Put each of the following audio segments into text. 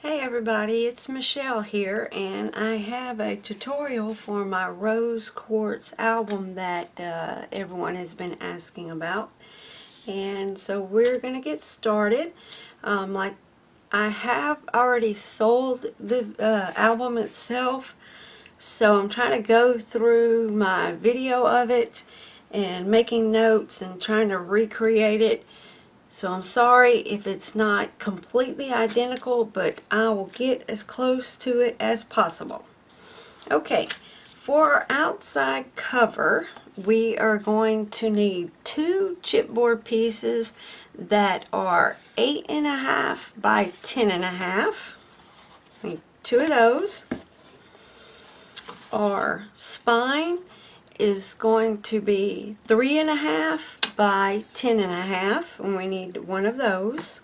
Hey everybody, it's Michelle here, and I have a tutorial for my Rose Quartz album that everyone has been asking about. And so we're going to get started. Like I have already sold the album itself, so I'm trying to go through my video of it and making notes and trying to recreate it. So I'm sorry if it's not completely identical, but I will get as close to it as possible. Okay, for our outside cover, we are going to need two chipboard pieces that are 8.5 by 10.5. Need two of those. Our spine is going to be 3.5 by 10.5, and we need one of those.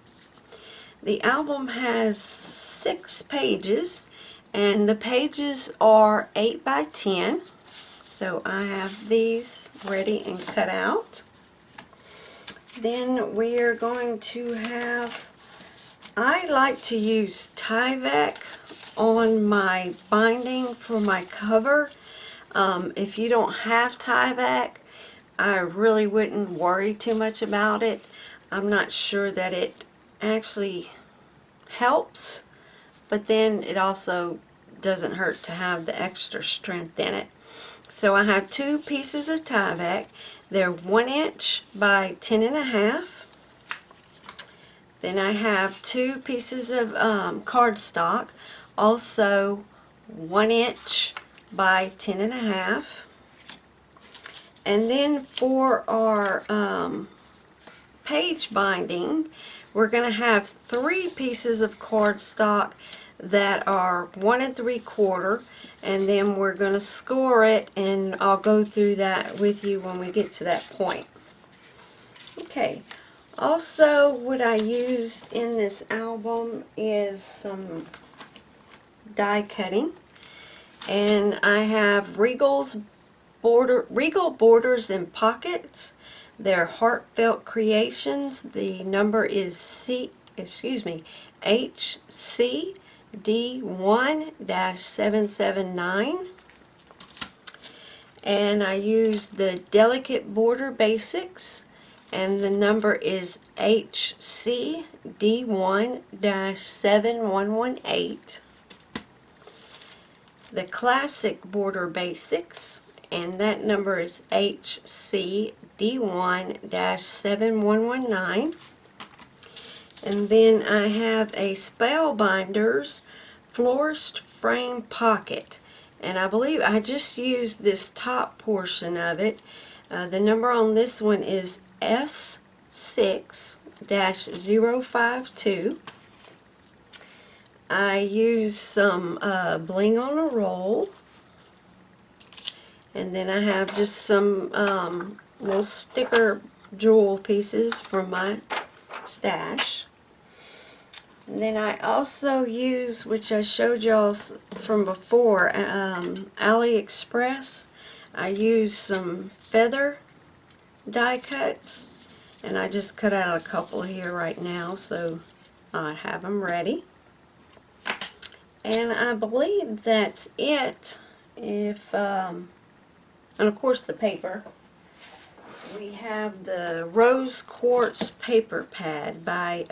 The album has 6 pages, and the pages are 8 by 10. So I have these ready and cut out. Then we are going to have, I like to use Tyvek on my binding for my cover. If you don't have Tyvek, I really wouldn't worry too much about it. I'm not sure that it actually helps, but then it also doesn't hurt to have the extra strength in it. So I have 2 pieces of Tyvek. They're 1 inch by 10.5. Then I have 2 pieces of cardstock, also 1 inch by 10.5. And then for our page binding, we're going to have 3 pieces of cardstock that are 1 3/4, and then we're going to score it, and I'll go through that with you when we get to that point. Okay, also what I used in this album is some die cutting, and I have Regal borders and pockets. They're heartfelt creations. The number is HCD1-779, and I used the Delicate Border Basics, and the number is HCD1-7118. The Classic Border Basics, and that number is HCD1-7119. And then I have a Spellbinders Florist Frame Pocket, and I believe I just used this top portion of it. The number on this one is S6-052. I used some bling on a roll, and then I have just some little sticker jewel pieces from my stash. And then I also use, which I showed y'all from before, AliExpress. I used some feather die cuts, and I just cut out a couple here right now, so I have them ready. And I believe that's it. And of course the paper. We have the Rose Quartz paper pad by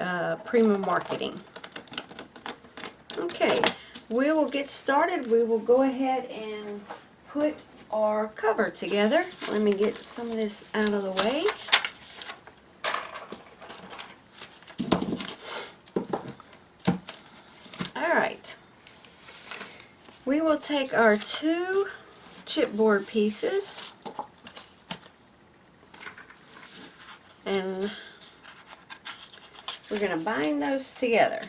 Prima Marketing. Okay, we will get started. We will go ahead and put our cover together. Let me get some of this out of the way. Alright, we will take our 2 chipboard pieces, and we're going to bind those together.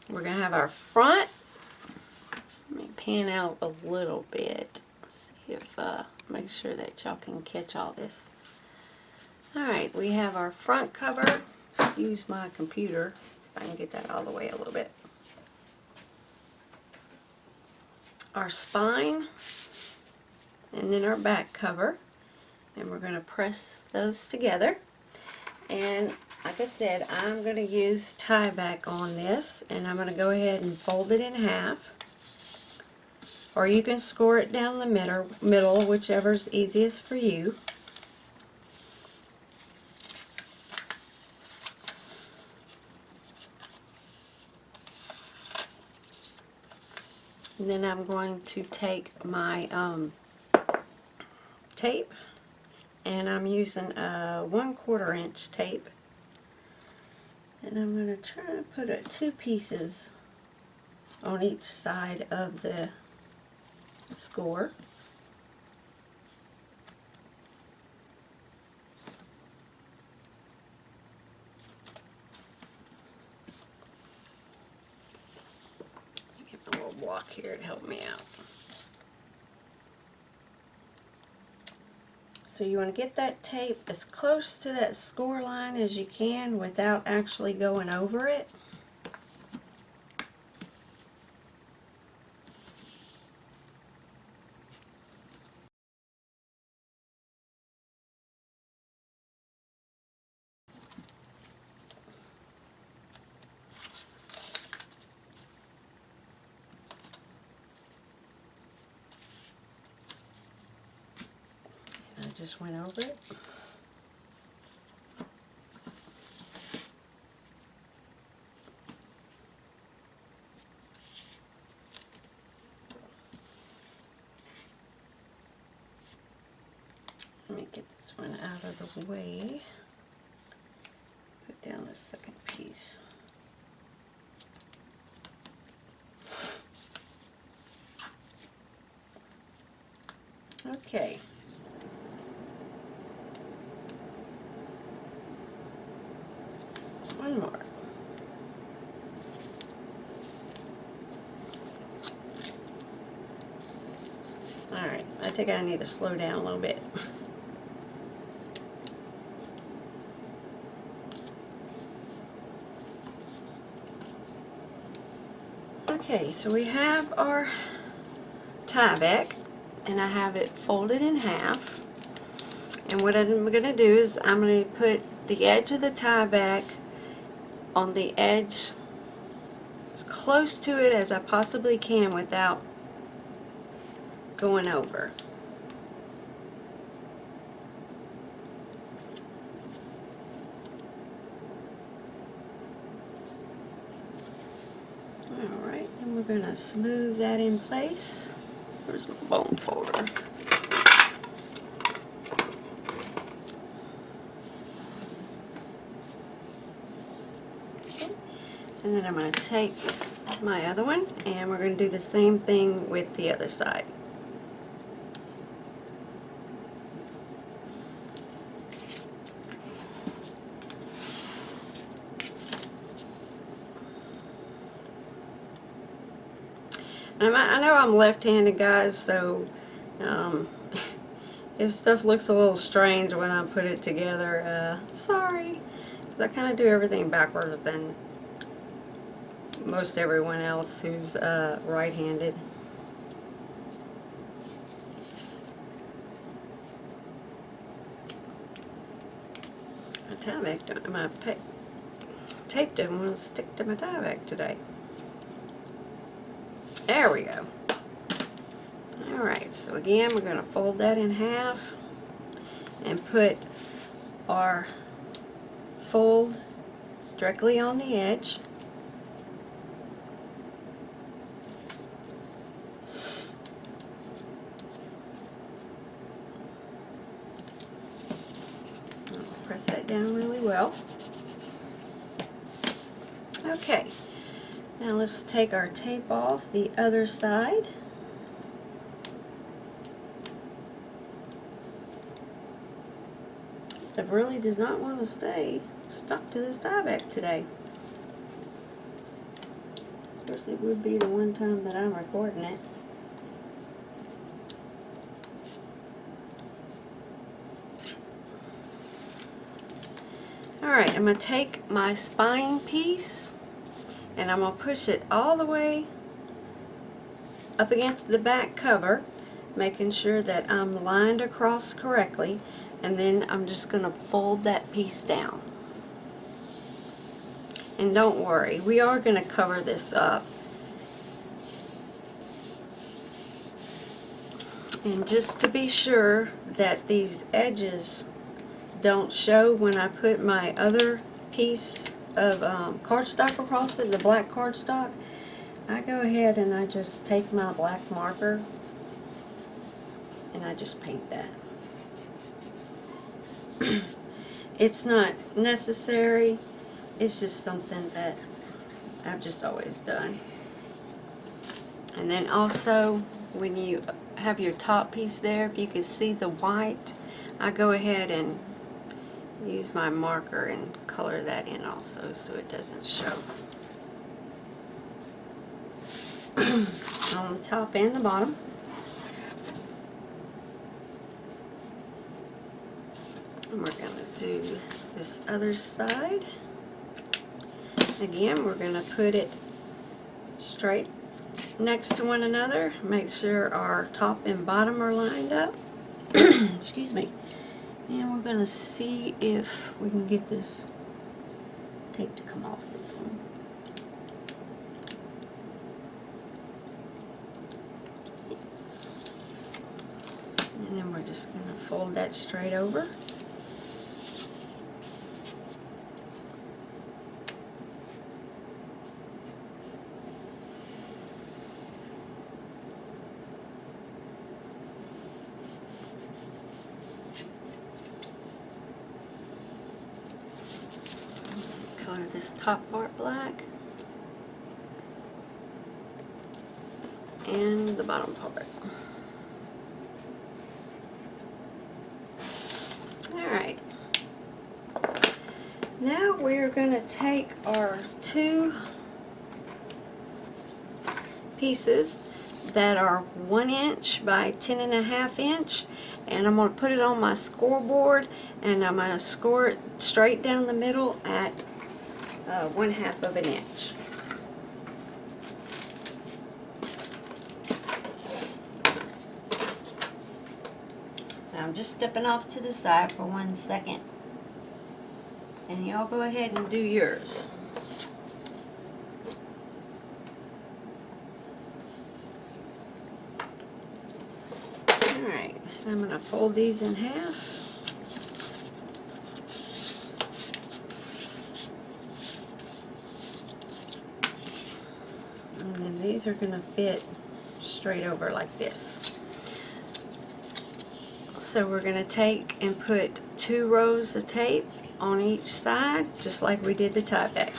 We're going to have our front. Let me pan out a little bit. Let's see if, make sure that y'all can catch all this. Alright, we have our front cover. Excuse my computer, see if I can get that all the way a little bit. Our spine, and then our back cover, and we're going to press those together. And like I said, I'm going to use tie back on this, and I'm going to go ahead and fold it in half. Or you can score it down the middle, whichever's easiest for you. And then I'm going to take my tape, and I'm using a 1/4 inch tape, and I'm going to try to put two pieces on each side of the score. Get my little block here to help me out. So you want to get that tape as close to that score line as you can without actually going over it. I just went over it. Let me get this one out of the way. Put down the second piece. Okay. One more. Alright, I think I need to slow down a little bit. Okay, so we have our tie back, and I have it folded in half. And what I'm going to do is I'm going to put the edge of the tie back on the edge as close to it as I possibly can without going over. Alright, and we're going to smooth that in place. Where's my bone folder? Okay, and then I'm going to take my other one, and we're going to do the same thing with the other side. And I know I'm left-handed, guys, so if stuff looks a little strange when I put it together, sorry, because I kind of do everything backwards than most everyone else who's right-handed. My tie back, my tape didn't want to stick to my tie back today. There we go. Alright, so again, we're going to fold that in half and put our fold directly on the edge. Press that down really well. Okay, now let's take our tape off the other side. Stuff really does not want to stay stuck to this tie back today. Of course, it would be the one time that I'm recording it. Alright, I'm going to take my spine piece and I'm going to push it all the way up against the back cover, making sure that I'm lined across correctly, and then I'm just going to fold that piece down. And don't worry, we are going to cover this up. And just to be sure that these edges don't show when I put my other piece of cardstock across it, the black cardstock, I go ahead and I just take my black marker and I just paint that. It's not necessary, it's just something that I've just always done. And then also, when you have your top piece there, if you can see the white, I go ahead and use my marker and color that in also so it doesn't show. On the top and the bottom. And we're going to do this other side. Again, we're going to put it straight next to one another. Make sure our top and bottom are lined up. Excuse me. And we're going to see if we can get this tape to come off this one. And then we're just going to fold that straight over. Color this top part black and the bottom part. Alright, now we're going to take our two pieces that are 1 inch by 10.5 inch, and I'm going to put it on my scoreboard, and I'm going to score it straight down the middle at 1/2 of an inch. Now I'm just stepping off to the side for 1 second, and y'all go ahead and do yours. Alright, I'm going to fold these in half. And then these are going to fit straight over like this. So we're going to take and put 2 rows of tape on each side, just like we did the tie back.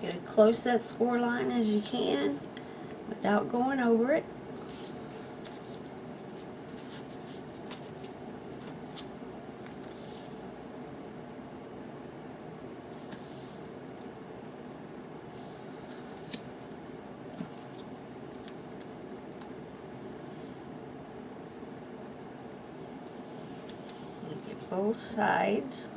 Get as close to that score line as you can without going over it. Both sides.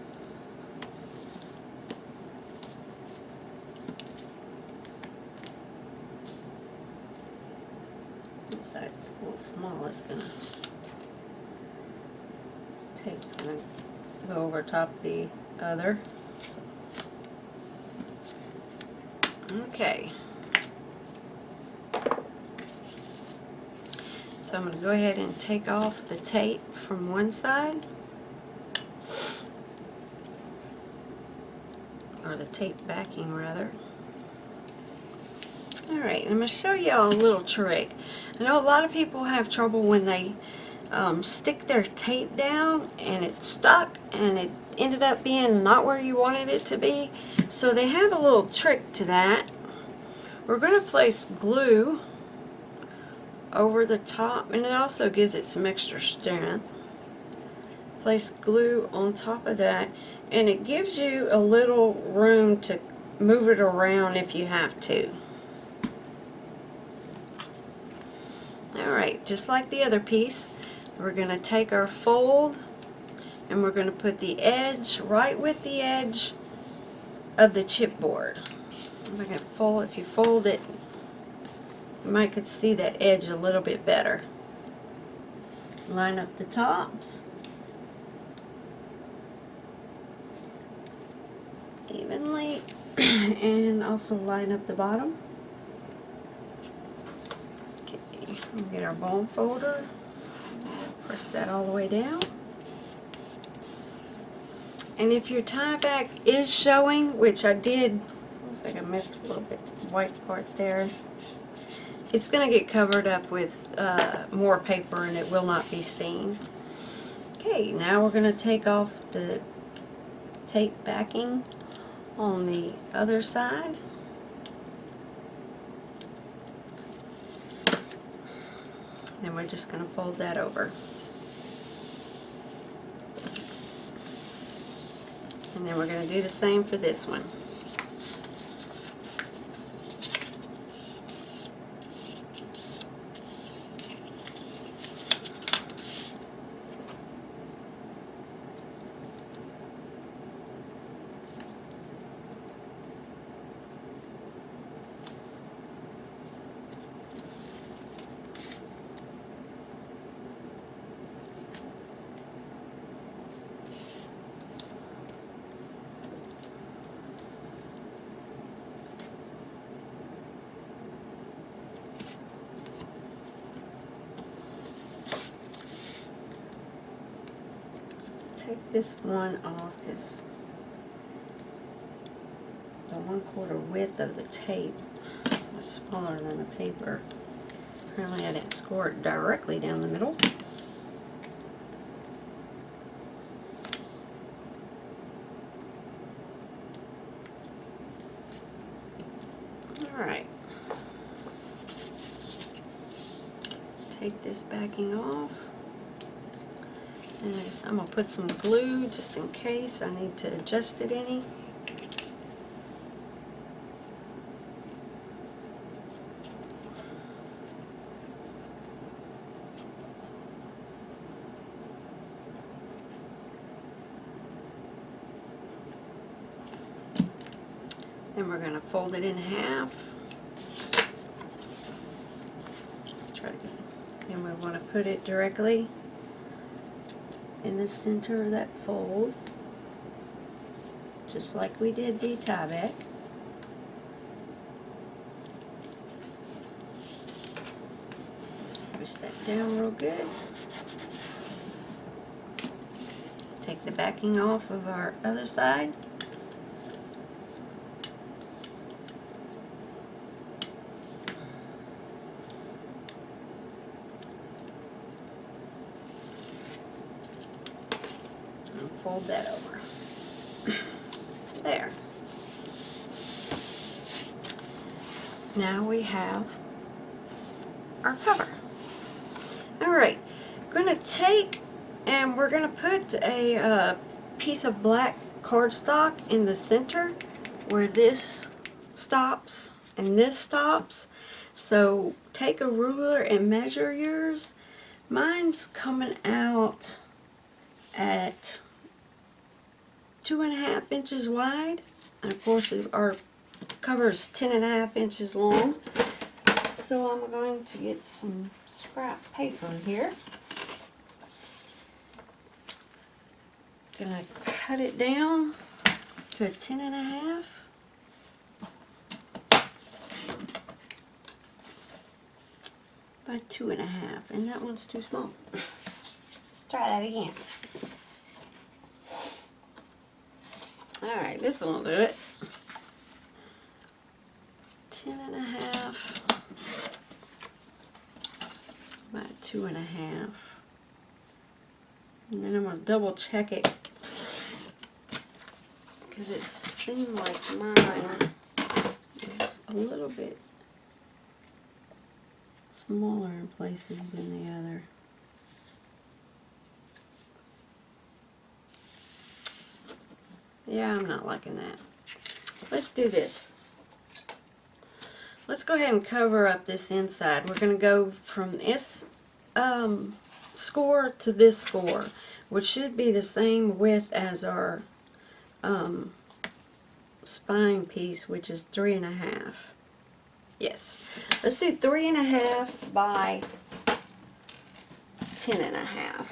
This side's a little small. It's gonna tape's gonna go over top the other. Okay. So I'm going to go ahead and take off the tape from one side. Or the tape backing rather. Alright, I'm going to show y'all a little trick. I know a lot of people have trouble when they stick their tape down and it stuck and it ended up being not where you wanted it to be. So they have a little trick to that. We're going to place glue over the top, and it also gives it some extra strength. Place glue on top of that, and it gives you a little room to move it around if you have to. Alright, just like the other piece, we're going to take our fold and we're going to put the edge right with the edge of the chipboard. If you fold it, you might could see that edge a little bit better. Line up the tops. evenly and also line up the bottom. Okay, we'll get our bone folder, press that all the way down. And if your tie back is showing, which I did, looks like I missed a little bit of white part there, it's going to get covered up with more paper and it will not be seen. Okay, now we're going to take off the tape backing on the other side. Then we're just going to fold that over. And then we're going to do the same for this one. Take this one off because the 1/4 width of the tape was smaller than the paper. Apparently I didn't score it directly down the middle. Alright. Take this backing off. And I'm going to put some glue just in case I need to adjust it any. Then we're going to fold it in half. And we want to put it directly in the center of that fold, just like we did the tie back. Push that down real good. Take the backing off of our other side. Fold that over. There. Now we have our cover. Alright, we're going to take and we're going to put a piece of black cardstock in the center where this stops and this stops. So take a ruler and measure yours. Mine's coming out at 2.5 inches wide, and of course our cover is 10.5 inches long. So I'm going to get some scrap paper here. Gonna cut it down to a 10.5. By 2.5, and that one's too small. Let's try that again. Alright, this one will do it. 10.5 by 2.5. And then I'm going to double check it because it seemed like mine is a little bit smaller in places than the other. Yeah, I'm not liking that. Let's do this. Let's go ahead and cover up this inside. We're going to go from this score to this score, which should be the same width as our spine piece, which is 3.5. Yes. Let's do 3.5 by 10.5.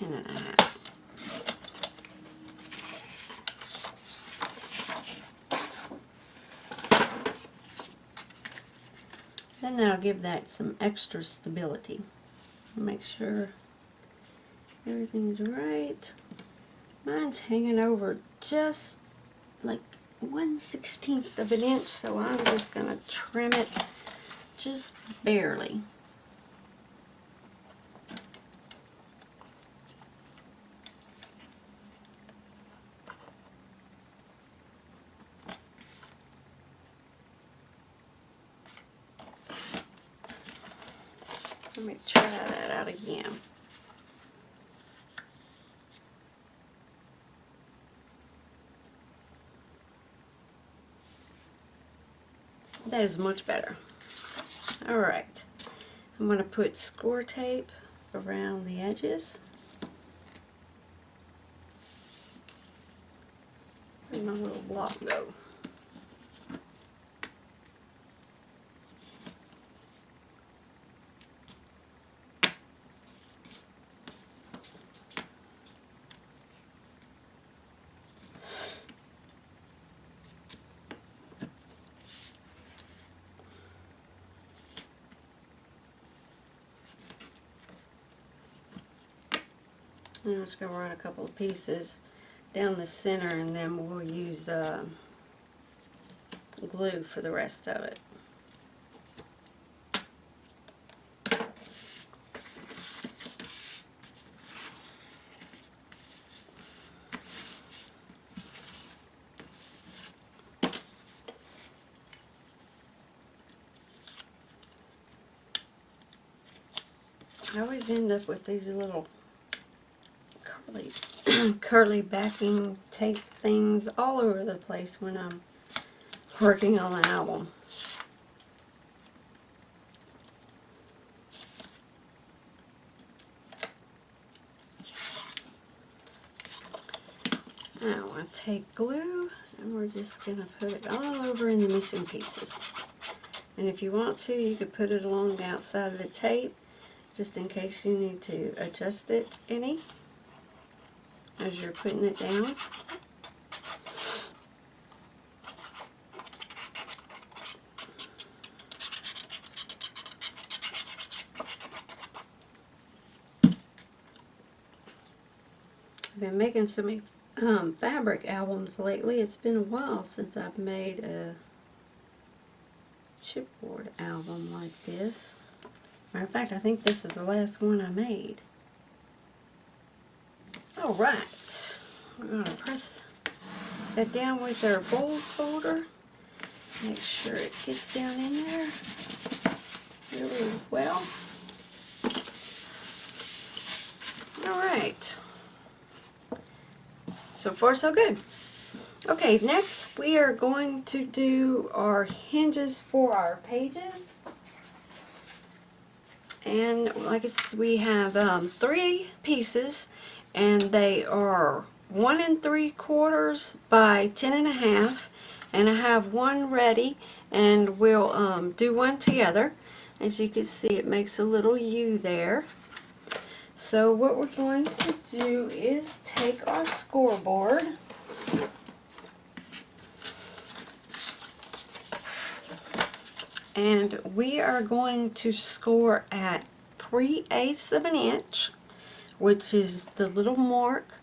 10.5. Then that'll give that some extra stability. Make sure everything's right. Mine's hanging over just like 1/16 of an inch, so I'm just going to trim it just barely. Let me try that out again. That is much better. Alright, I'm going to put score tape around the edges. Where'd my little block go? I'm just going to run a couple of pieces down the center, and then we'll use glue for the rest of it. I always end up with these little curly backing tape things all over the place when I'm working on an album. Now I take glue and we're just going to put it all over in the missing pieces. And if you want to, you could put it along the outside of the tape just in case you need to adjust it any as you're putting it down. I've been making some fabric albums lately. It's been a while since I've made a chipboard album like this. Matter of fact, I think this is the last one I made. Alright, we're going to press that down with our bold folder. Make sure it gets down in there really well. Alright, so far so good. Okay, next we are going to do our hinges for our pages. And like I said, we have 3 pieces, and they are 1 3/4 by 10.5, and I have one ready, and we'll do one together. As you can see, it makes a little U there. So what we're going to do is take our scoreboard, and we are going to score at 3/8 of an inch, which is the little mark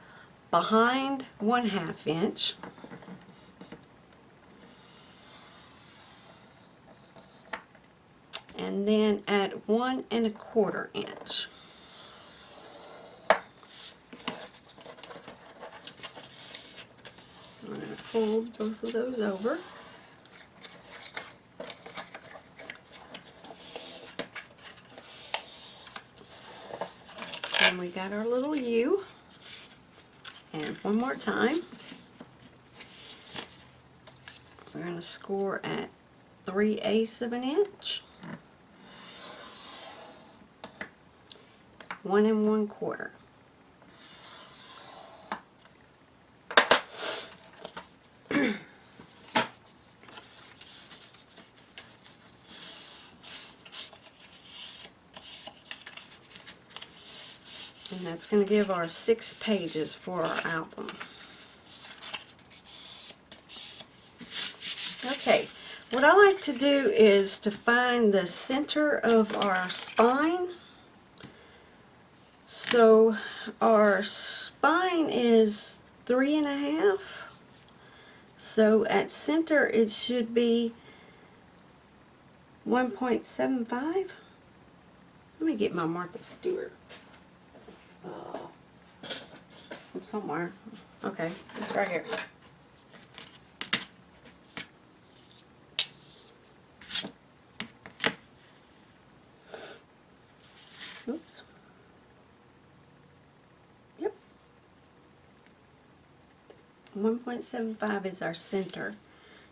behind 1/2 inch. And then at 1 1/4 inch. I'm going to fold both of those over. And we got our little U. And one more time, we're going to score at 3/8 of an inch, 1 1/4. And that's going to give our 6 pages for our album. Okay, what I like to do is to find the center of our spine. So our spine is 3.5. So at center it should be 1.75. Let me get my Martha Stewart. Somewhere. Okay, it's right here. Oops. Yep. 1.75 is our center.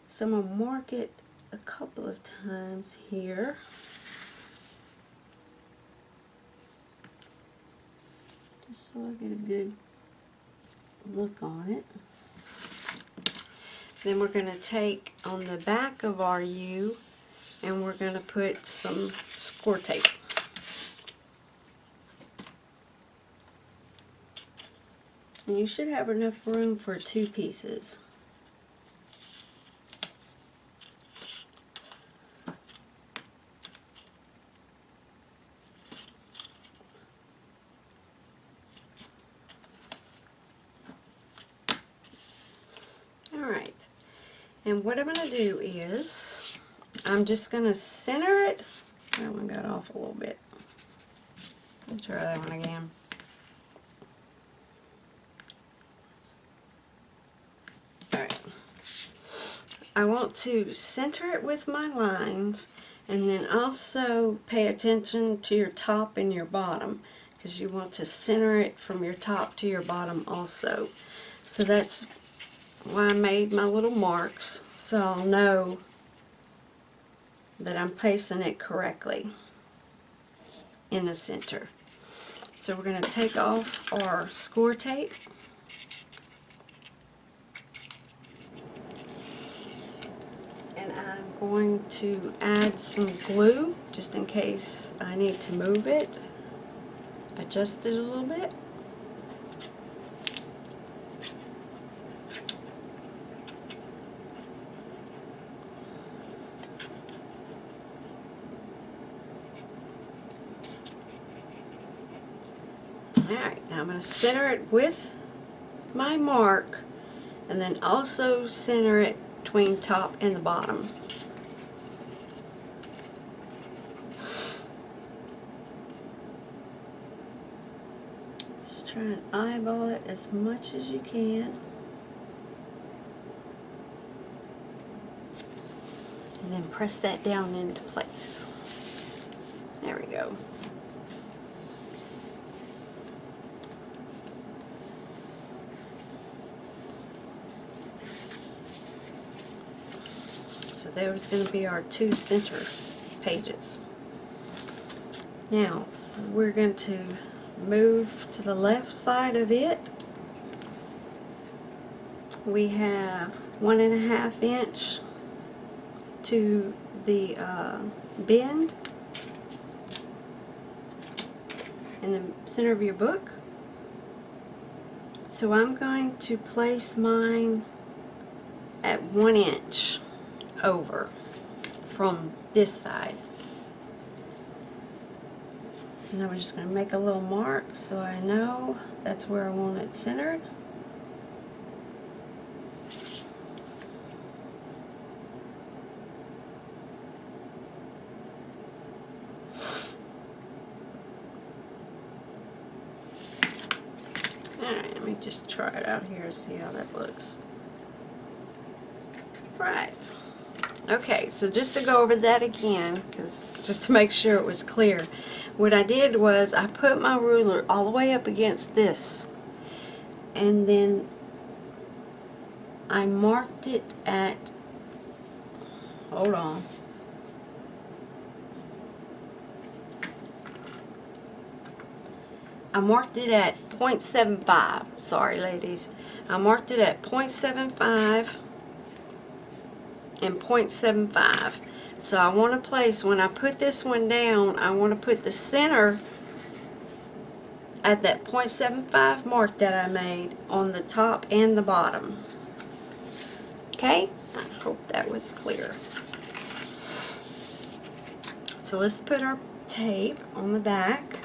So I'm going to mark it a couple of times here. Just so I get a good look on it. Then we're going to take on the back of our U and we're going to put some score tape. And you should have enough room for 2 pieces. Alright, and what I'm going to do is, I'm just going to center it. That one got off a little bit. Let's try that one again. Alright, I want to center it with my lines, and then also pay attention to your top and your bottom, because you want to center it from your top to your bottom also. So that's why I made my little marks, so I'll know that I'm placing it correctly in the center. So we're going to take off our score tape. And I'm going to add some glue just in case I need to move it, adjust it a little bit. Alright, now I'm going to center it with my mark and then also center it between top and the bottom. Just try and eyeball it as much as you can. And then press that down into place. There we go. So there's going to be our 2 center pages. Now we're going to move to the left side of it. We have 1.5 inch to the bend in the center of your book. So I'm going to place mine at 1 inch over from this side. And I'm just going to make a little mark so I know that's where I want it centered. Alright, let me just try it out here and see how that looks. Right. Okay, so just to go over that again, just to make sure it was clear, what I did was I put my ruler all the way up against this, and then I marked it at, hold on, I marked it at 0.75, sorry ladies, I marked it at 0.75 and 0.75. So I want to place, when I put this one down, I want to put the center at that 0.75 mark that I made on the top and the bottom. Okay, I hope that was clear. So let's put our tape on the back.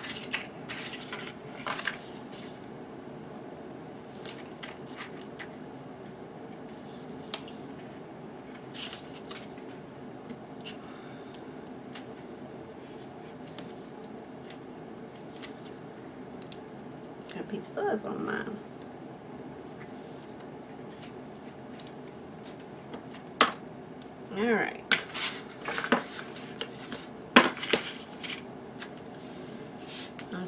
Got a piece of fuzz on mine. Alright.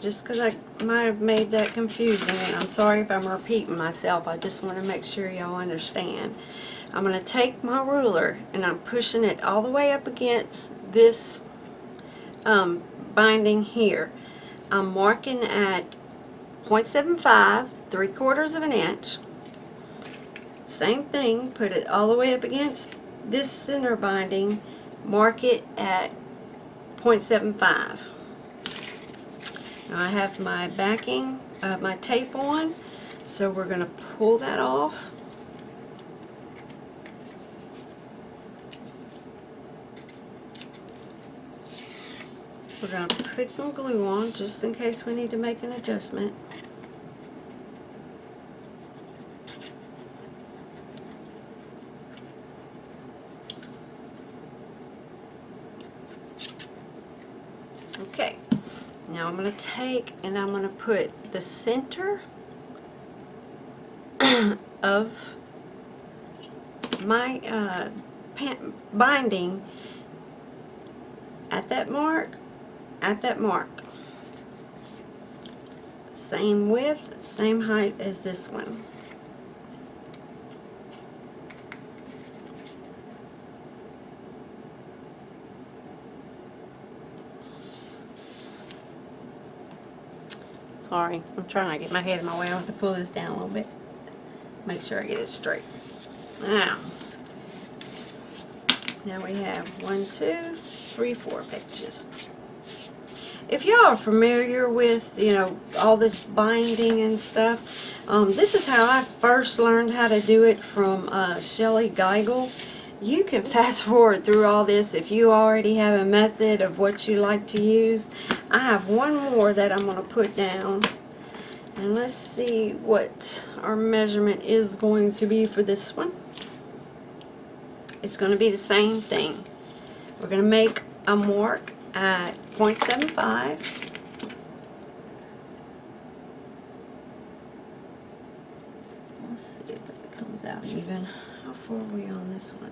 Just because I might have made that confusing, and I'm sorry if I'm repeating myself, I just want to make sure y'all understand. I'm going to take my ruler and I'm pushing it all the way up against this binding here. I'm marking at 0.75, 3/4 of an inch. Same thing, put it all the way up against this center binding, mark it at 0.75. Now I have my backing, my tape on, so we're going to pull that off. We're going to put some glue on just in case we need to make an adjustment. Okay. Now I'm going to take and I'm going to put the center of my binding at that mark, Same width, same height as this one. Sorry, I'm trying to get my head in my way. I have to pull this down a little bit. Make sure I get it straight. Now we have 1, 2, 3, 4 pages. If y'all are familiar with, all this binding and stuff, this is how I first learned how to do it from Shelley Geigel. You can fast forward through all this if you already have a method of what you like to use. I have one more that I'm going to put down. And let's see what our measurement is going to be for this one. It's going to be the same thing. We're going to make a mark at 0.75. Let's see if it comes out even. How far are we on this one?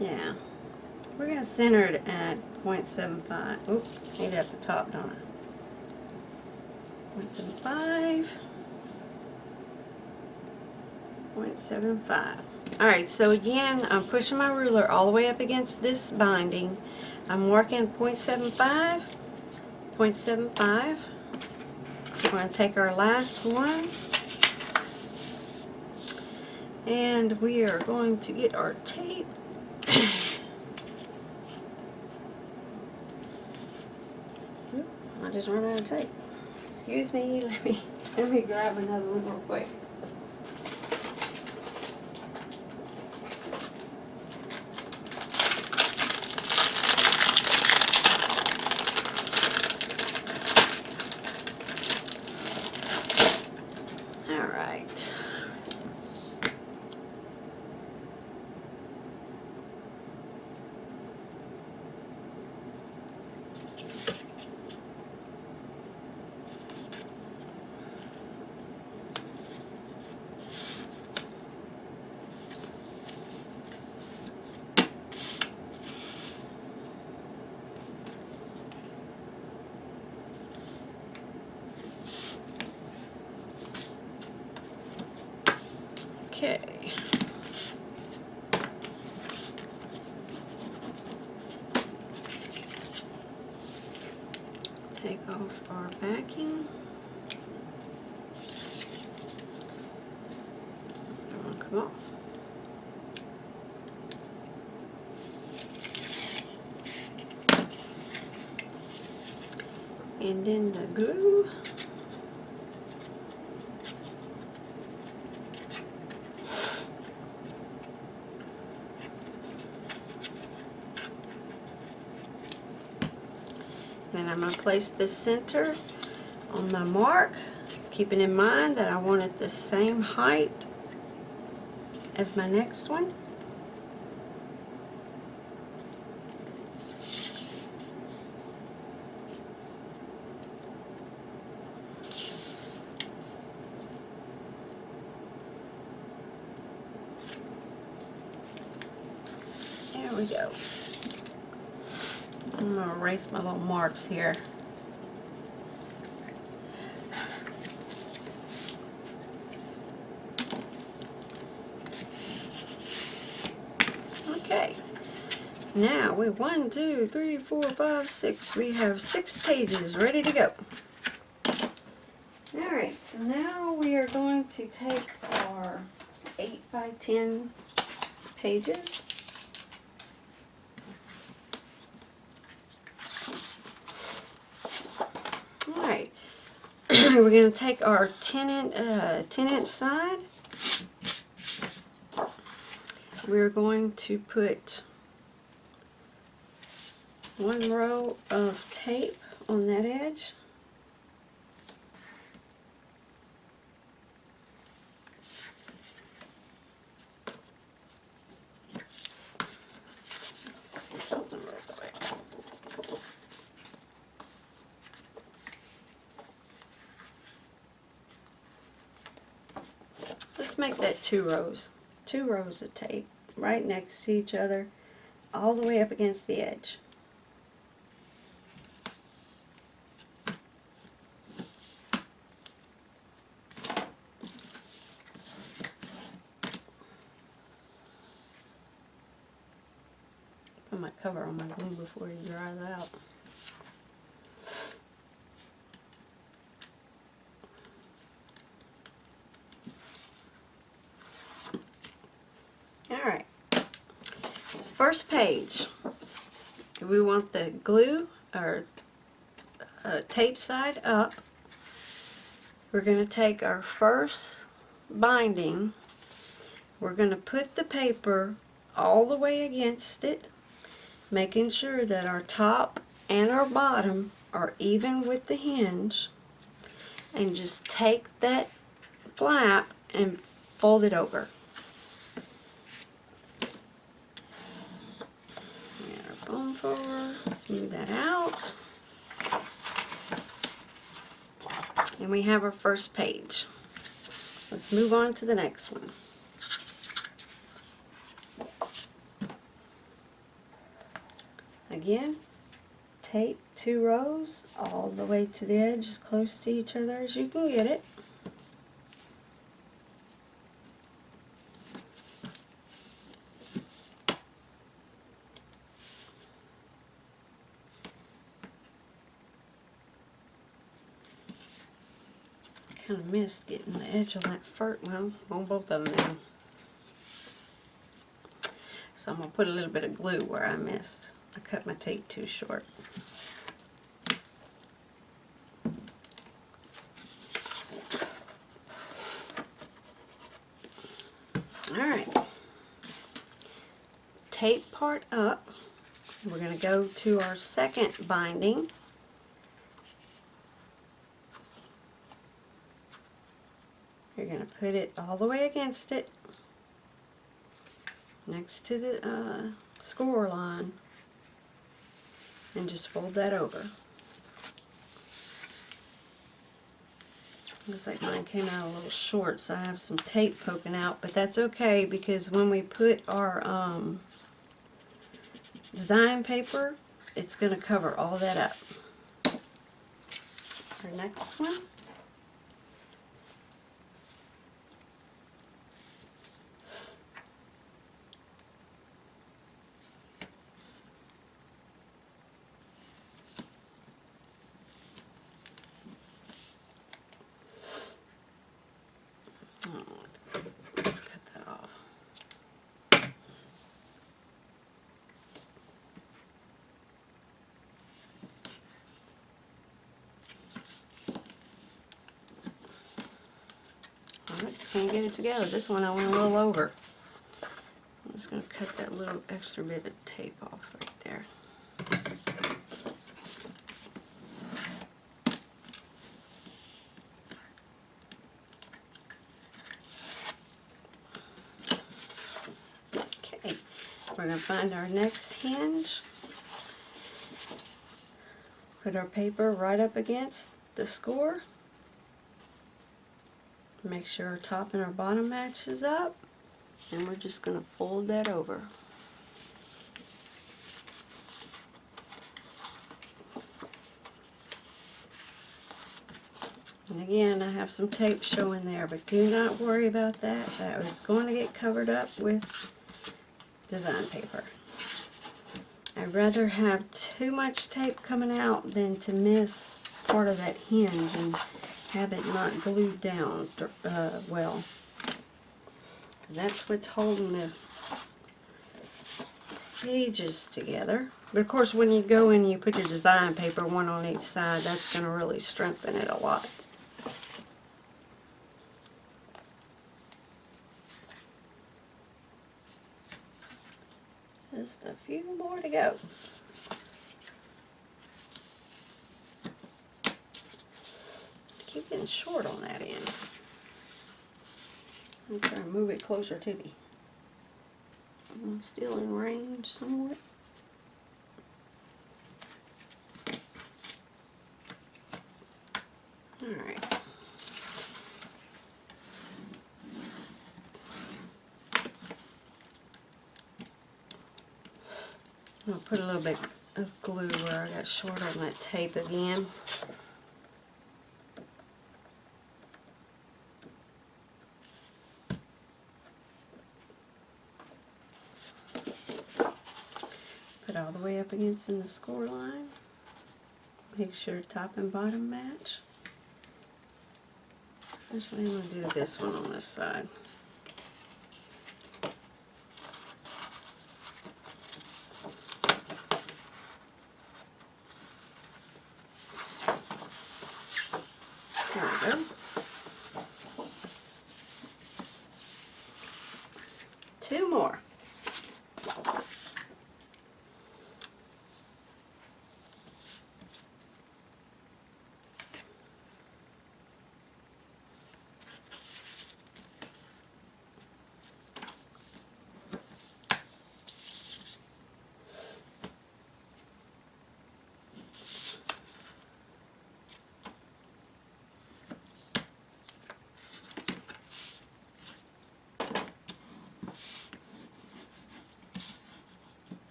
Yeah, we're going to center it at 0.75. Oops, need it at the top, don't I? 0.75. 0.75. Alright, so again, I'm pushing my ruler all the way up against this binding. I'm marking 0.75. 0.75. So we're going to take our last one. And we are going to get our tape. I just ran out of tape. Excuse me, let me grab another one real quick. All right. Okay. Take off our backing. Come on. And then the glue. Then I'm going to place the center on my mark, keeping in mind that I want it the same height as my next one. There we go. I'm going to erase my little marks here. Okay. Now we 1, 2, 3, 4, 5, 6. We have 6 pages ready to go. Alright, so now we are going to take our 8 by 10 pages. Alright, we're going to take our 10-inch side. We're going to put 1 row of tape on that edge. Let's see something real quick. Let's make that 2 rows. 2 rows of tape right next to each other, all the way up against the edge. Put my cover on my glue before it dries out. Alright, first page, we want the glue or tape side up. We're going to take our first binding, we're going to put the paper all the way against it, making sure that our top and our bottom are even with the hinge, and just take that flap and fold it over. Bone forward, smooth that out, and we have our first page. Let's move on to the next one. Again, tape 2 rows all the way to the edge, as close to each other as you can get it. Kind of missed getting the edge on that first, well, on both of them now. So I'm going to put a little bit of glue where I missed. I cut my tape too short. Alright. Tape part up. We're going to go to our second binding. You're going to put it all the way against it, next to the score line, and just fold that over. Looks like mine came out a little short, so I have some tape poking out, but that's okay because when we put our design paper, it's going to cover all that up. Our next one. I just can't get it together. This one I went a little over. I'm just going to cut that little extra bit of tape off right there. Okay, we're going to find our next hinge. Put our paper right up against the score. Make sure our top and our bottom matches up. And we're just going to fold that over. And again, I have some tape showing there, but do not worry about that. That is going to get covered up with design paper. I'd rather have too much tape coming out than to miss part of that hinge and have it not glued down well. That's what's holding the pages together. But of course, when you go and you put your design paper one on each side, that's going to really strengthen it a lot. Just a few more to go. Keep getting short on that end. I'm trying to move it closer to me. I'm still in range somewhat. Alright. I'm going to put a little bit of glue where I got short on that tape again. Put all the way up against in the score line. Make sure top and bottom match. Actually, I'm going to do this one on this side. There we go. Two more.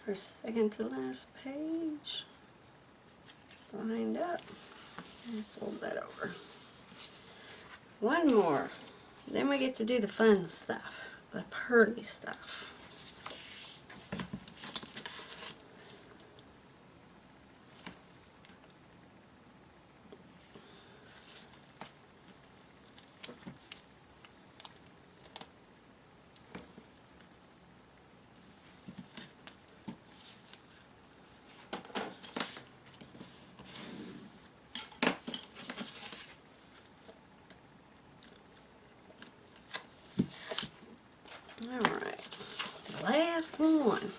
For second to last page, lined up, and fold that over. One more, then we get to do the fun stuff, the pretty stuff. Alright, last one.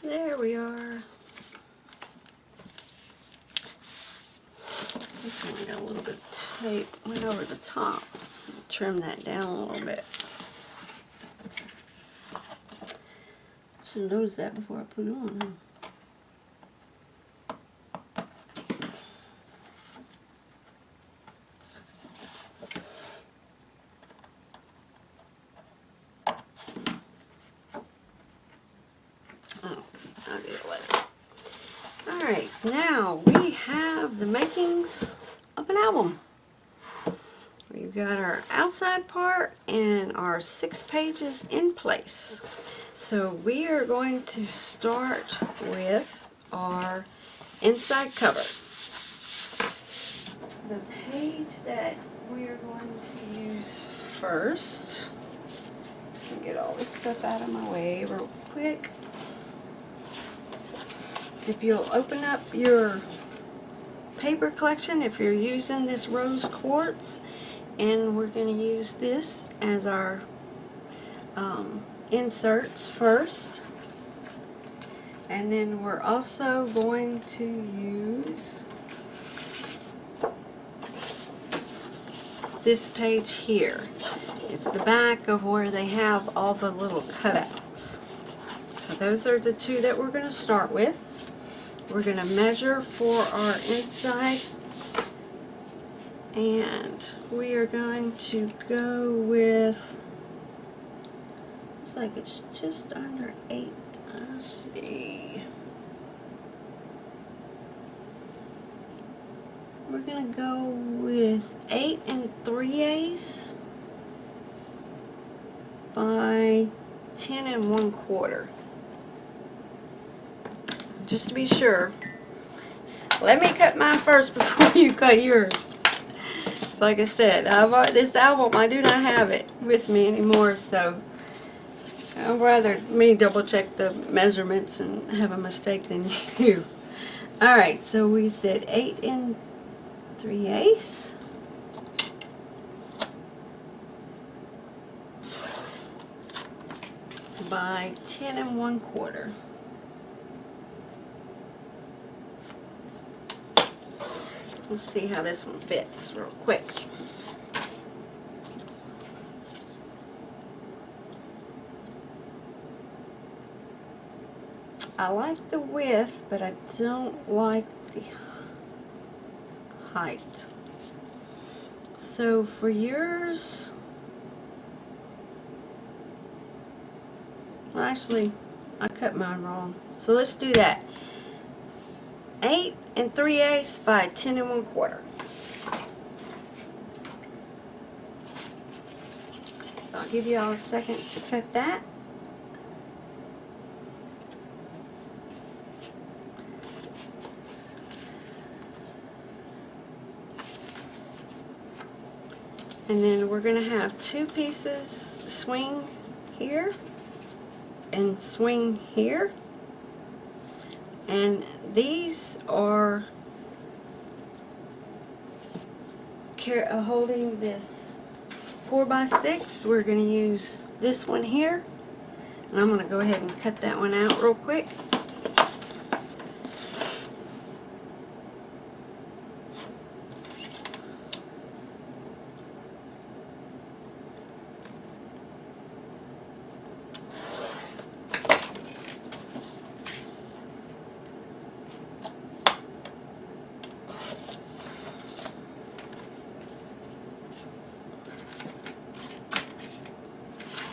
There we are. This one got a little bit of tape, went over the top. Trim that down a little bit. Should have noticed that before I put it on, huh? Alright, now we have the makings of an album. We've got our outside part and our 6 pages in place. So we are going to start with our inside cover. The page that we are going to use first, let me get all this stuff out of my way real quick. If you'll open up your paper collection, if you're using this rose quartz, and we're going to use this as our inserts first, and then we're also going to use this page here. It's the back of where they have all the little cutouts. So those are the two that we're going to start with. We're going to measure for our inside, and we are going to go with, looks like it's just under 8. Let's see. We're going to go with 8 3/8 by 10 1/4. Just to be sure. Let me cut mine first before you cut yours. So like I said, this album, I do not have it with me anymore, so I'd rather me double check the measurements and have a mistake than you. Alright, so we said 8 3/8 by 10 1/4. Let's see how this one fits real quick. I like the width, but I don't like the height. So for yours, well, actually, I cut mine wrong. So let's do that. 8 3/8 by 10 1/4. So I'll give you all a second to cut that. And then we're going to have 2 pieces swing here and swing here. And these are holding this 4x6. We're going to use this one here. And I'm going to go ahead and cut that one out real quick.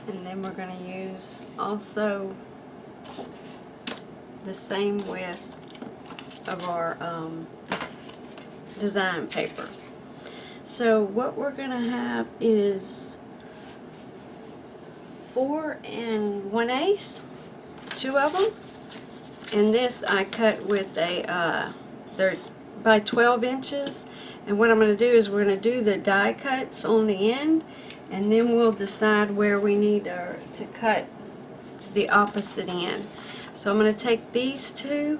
And then we're going to use also the same width of our design paper. So what we're going to have is 4 1/8, 2 of them. And this I cut with a, they're by 12 inches. And what I'm going to do is we're going to do the die cuts on the end, and then we'll decide where we need to cut the opposite end. So I'm going to take these two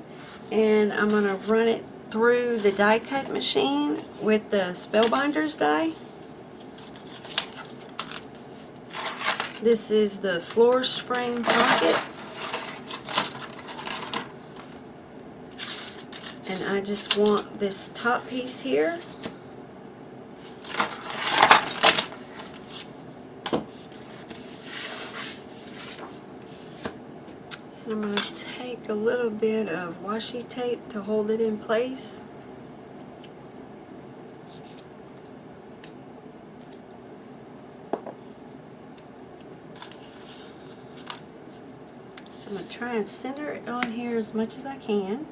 and I'm going to run it through the die cut machine with the Spellbinders die. This is the floor frame pocket. And I just want this top piece here. And I'm going to take a little bit of washi tape to hold it in place. So I'm going to try and center it on here as much as I can.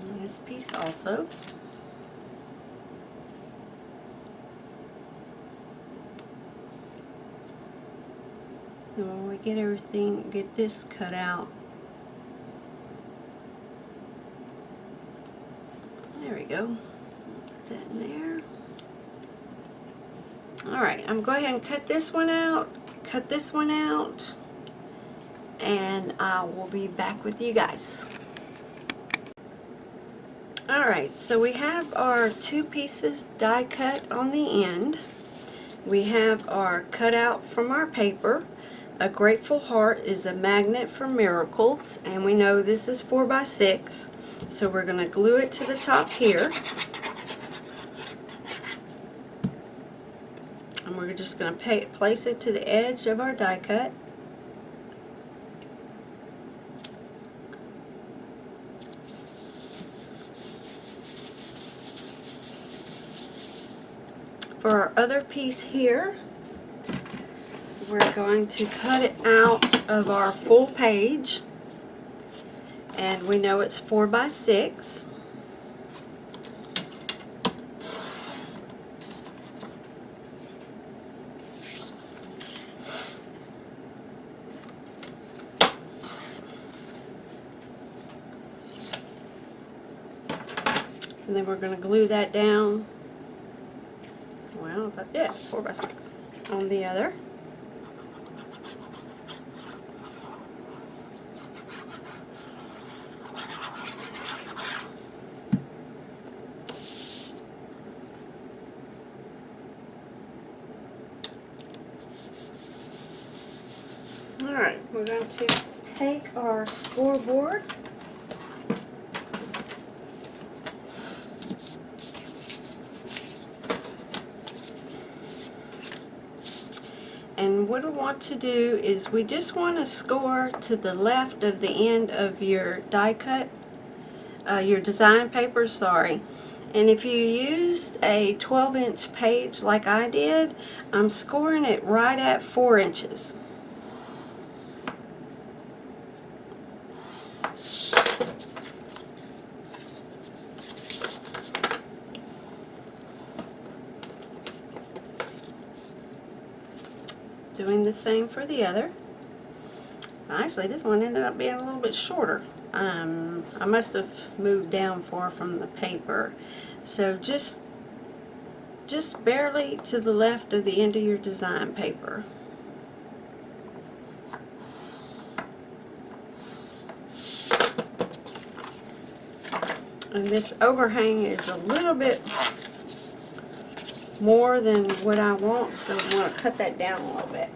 And this piece also. And when we get everything, get this cut out, There we go. Put that in there. Alright, I'm going to go ahead and cut this one out, and I will be back with you guys. Alright, so we have our 2 pieces die cut on the end. We have our cutout from our paper. A grateful heart is a magnet for miracles, and we know this is 4 by 6. So we're going to glue it to the top here. And we're just going to place it to the edge of our die cut. For our other piece here, we're going to cut it out of our full page. And we know it's 4 by 6. And then we're going to glue that down. Well, yeah, 4 by 6 on the other. Alright, we're going to take our scoreboard and what we want to do is we just want to score to the left of the end of your die cut, your design paper, sorry. And if you used a 12-inch page like I did, I'm scoring it right at 4 inches. Doing the same for the other. Actually, this one ended up being a little bit shorter. I must have moved down far from the paper. So just barely to the left of the end of your design paper. And this overhang is a little bit more than what I want, so I'm going to cut that down a little bit.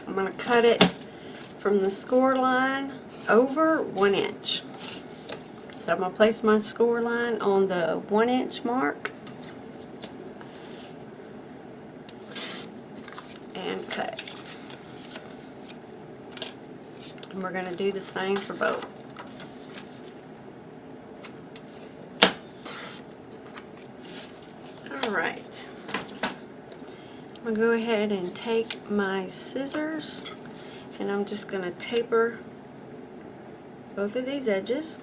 I'm going to cut it from the score line over 1 inch. So I'm going to place my score line on the 1 inch mark and cut. And we're going to do the same for both. Alright, I'm going to go ahead and take my scissors and I'm just going to taper both of these edges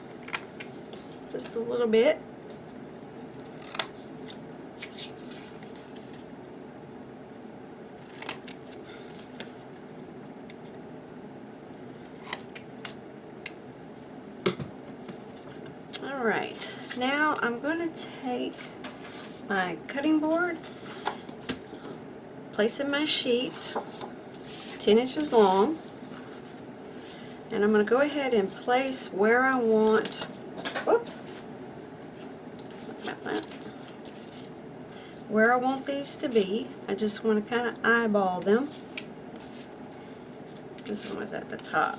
just a little bit. Alright, now I'm going to take my cutting board, place in my sheet, 10 inches long, and I'm going to go ahead and place where I want, whoops, where I want these to be. I just want to kind of eyeball them. This one was at the top.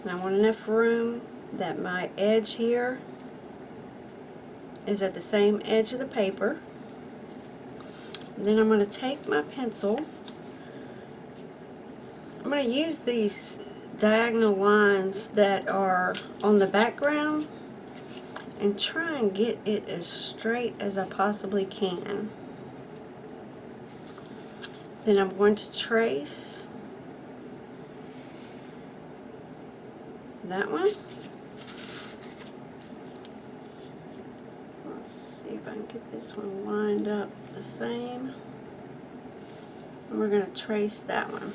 And I want enough room that my edge here is at the same edge of the paper. And then I'm going to take my pencil. I'm going to use these diagonal lines that are on the background and try and get it as straight as I possibly can. Then I'm going to trace that one. If I can get this one lined up the same, and we're going to trace that one.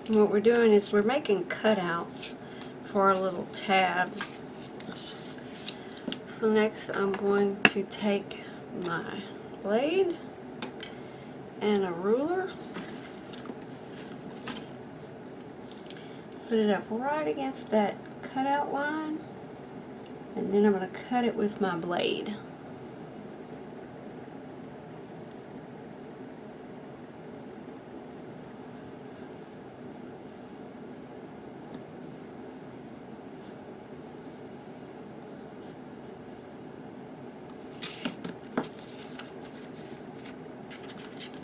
And what we're doing is we're making cutouts for our little tab. So next I'm going to take my blade and a ruler, put it up right against that cutout line, and then I'm going to cut it with my blade.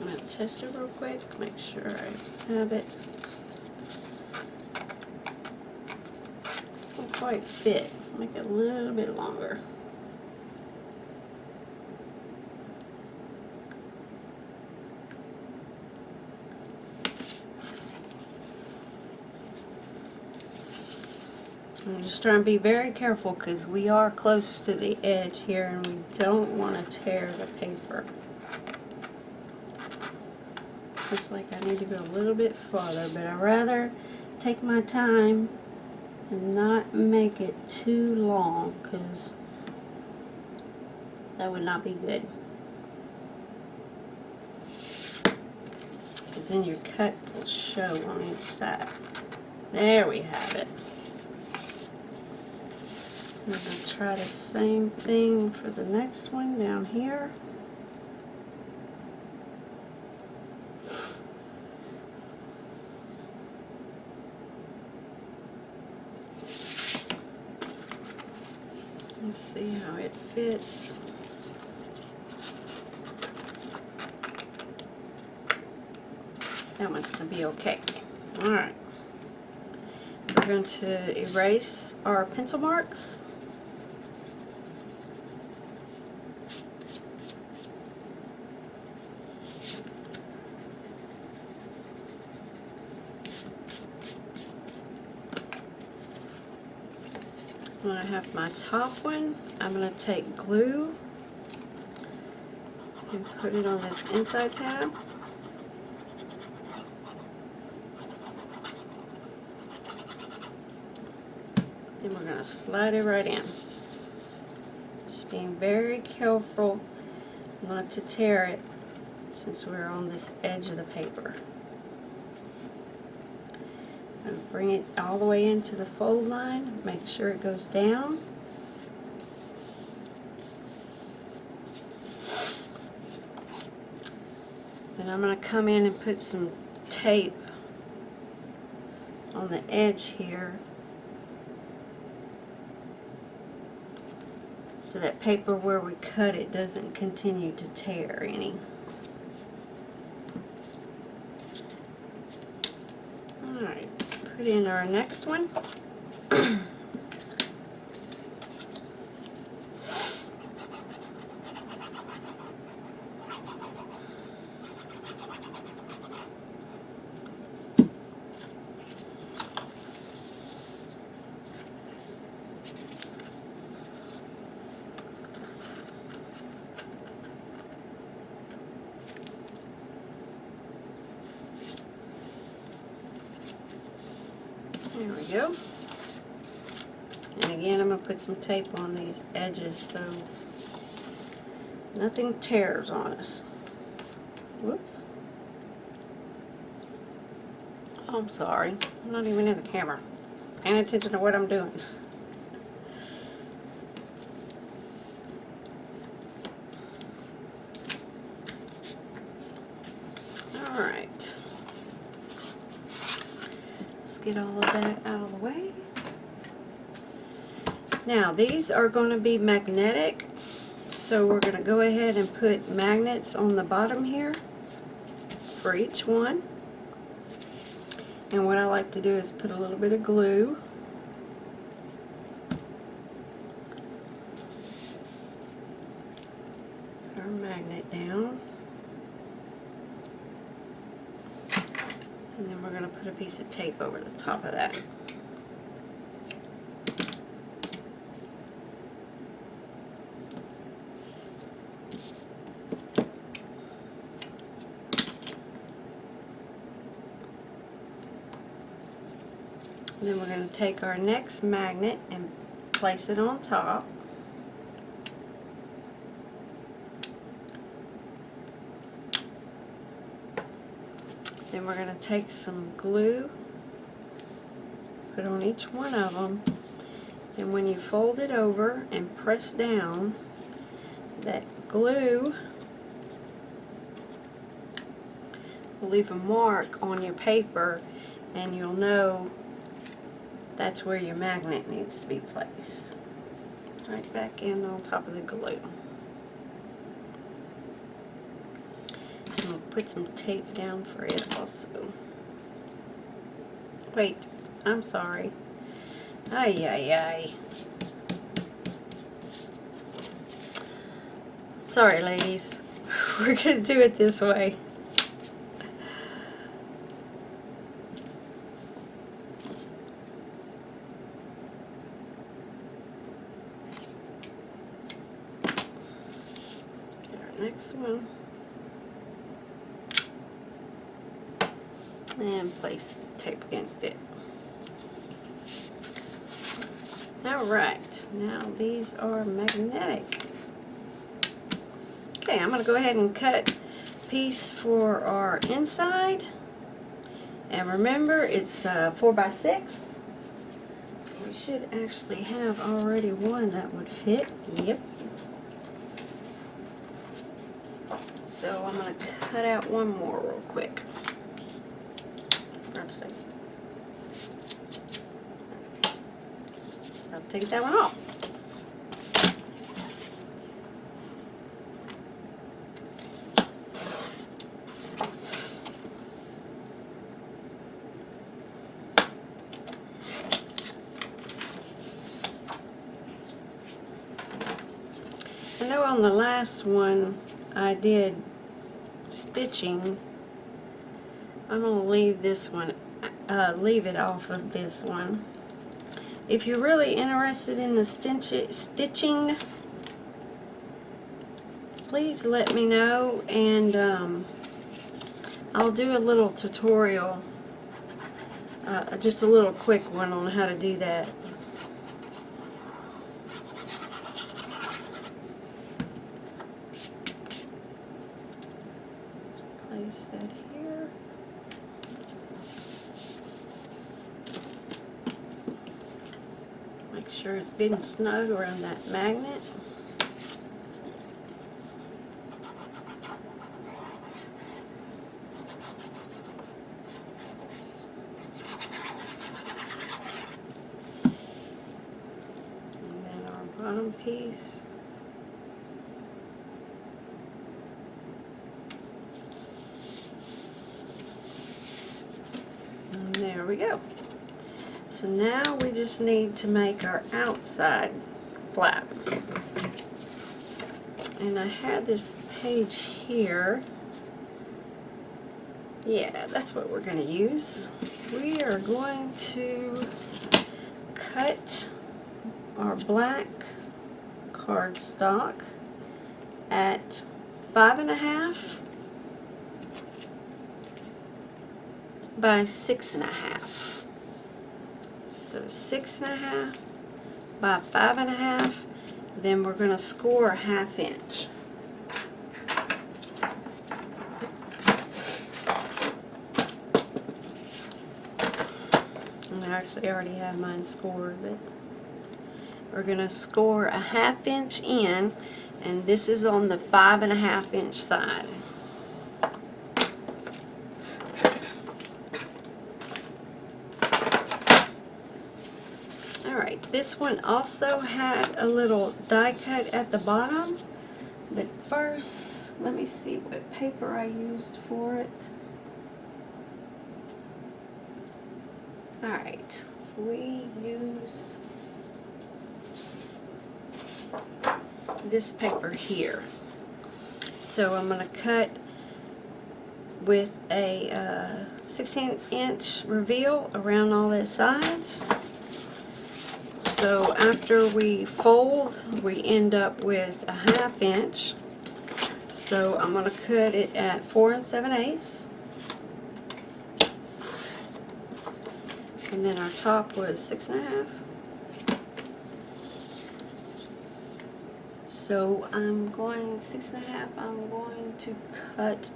I'm going to test it real quick, make sure I have it. Doesn't quite fit. Make it a little bit longer. I'm just trying to be very careful because we are close to the edge here and we don't want to tear the paper. Looks like I need to go a little bit farther, but I'd rather take my time and not make it too long because that would not be good. Because then your cut will show on each side. There we have it. I'm going to try the same thing for the next one down here. Let's see how it fits. That one's going to be okay. Alright. We're going to erase our pencil marks. When I have my top one, I'm going to take glue and put it on this inside tab. Then we're going to slide it right in. Just being very careful not to tear it since we're on this edge of the paper. And bring it all the way into the fold line, make sure it goes down. Then I'm going to come in and put some tape on the edge here so that paper where we cut it doesn't continue to tear any. Alright, let's put in our next one. There we go. And again, I'm going to put some tape on these edges so nothing tears on us. Whoops. Oh, I'm sorry. I'm not even in the camera. Paying attention to what I'm doing. Alright. Get all of that out of the way. Now these are going to be magnetic, so we're going to go ahead and put magnets on the bottom here for each one. And what I like to do is put a little bit of glue. Put our magnet down. And then we're going to put a piece of tape over the top of that. Then we're going to take our next magnet and place it on top. Then we're going to take some glue, put on each one of them, and when you fold it over and press down, that glue will leave a mark on your paper, and you'll know that's where your magnet needs to be placed. Right back in on top of the glue. And we'll put some tape down for it also. Wait, I'm sorry. Ay, ay, ay. Sorry, ladies. We're going to do it this way. Get our next one. And place tape against it. Alright, now these are magnetic. Okay, I'm going to go ahead and cut a piece for our inside. And remember, it's 4x6. We should actually have already one that would fit. Yep. So I'm going to cut out one more real quick. I'll take that one off. I know on the last one I did stitching. I'm going to leave this one, leave it off of this one. If you're really interested in the stitching, please let me know, and I'll do a little tutorial, just a little quick one on how to do that. Let's place that here. Make sure it's good and snug around that magnet. And then our bottom piece. And there we go. So now we just need to make our outside flap. And I had this page here. Yeah, that's what we're going to use. We are going to cut our black cardstock at 5.5 by 6.5. So 6.5 by 5.5. Then we're going to score a 1/2 inch. And I actually already have mine scored, but we're going to score a 1/2 inch in, and this is on the 5.5 inch side. Alright, this one also had a little die cut at the bottom, but first, let me see what paper I used for it. Alright, we used this paper here. So I'm going to cut with a 16-inch reveal around all the sides. So after we fold, we end up with a 1/2 inch. So I'm going to cut it at 4 7/8. and then our top was 6.5. So I'm going 6.5. I'm going to cut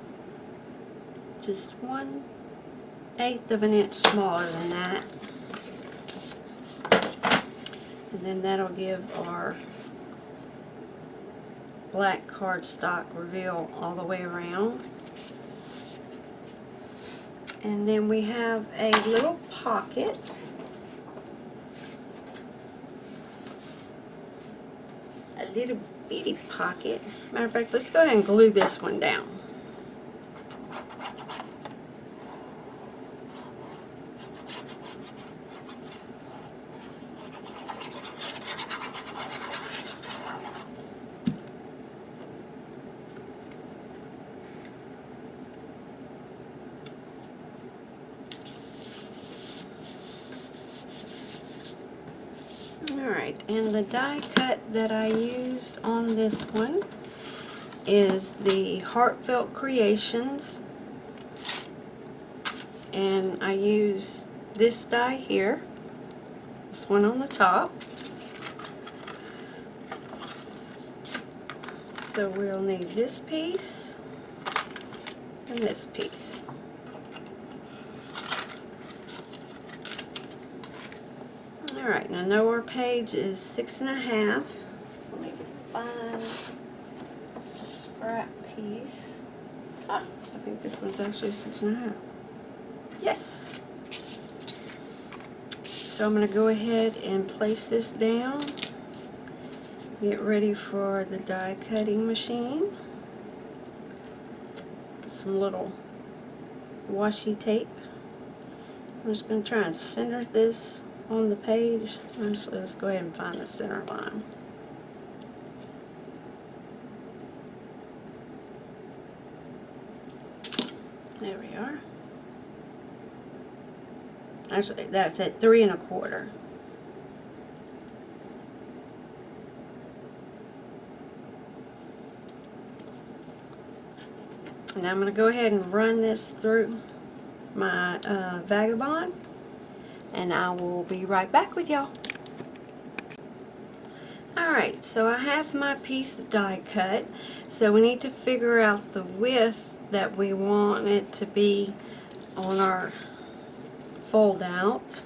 just 1/8 of an inch smaller than that, and then that'll give our black cardstock reveal all the way around. And then we have a little pocket, a little bitty pocket. Matter of fact, let's go ahead and glue this one down. Alright, and the die cut that I used on this one is the Heartfelt Creations, and I use this die here, this one on the top. So we'll need this piece and this piece. Alright, now I know our page is 6.5. So let me find a scrap piece. I think this one's actually 6.5. Yes! So I'm going to go ahead and place this down. Get ready for the die cutting machine. Some little washi tape. I'm just going to try and center this on the page. Actually, let's go ahead and find the center line. There we are. Actually, that's at 3 1/4. Now I'm going to go ahead and run this through my Vagabond, and I will be right back with y'all. Alright, so I have my piece die cut, so we need to figure out the width that we want it to be on our fold out.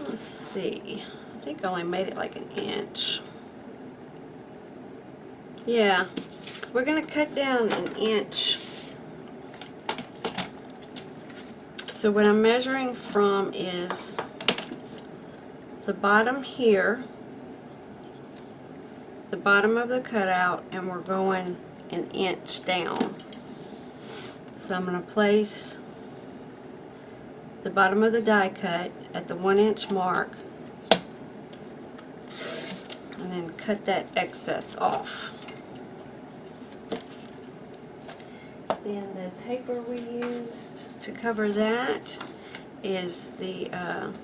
Let's see, I think I only made it like 1 inch. Yeah, we're going to cut down 1 inch. So what I'm measuring from is the bottom here, the bottom of the cutout, and we're going 1 inch down. So I'm going to place the bottom of the die cut at the 1 inch mark, and then cut that excess off. Then the paper we used to cover that is the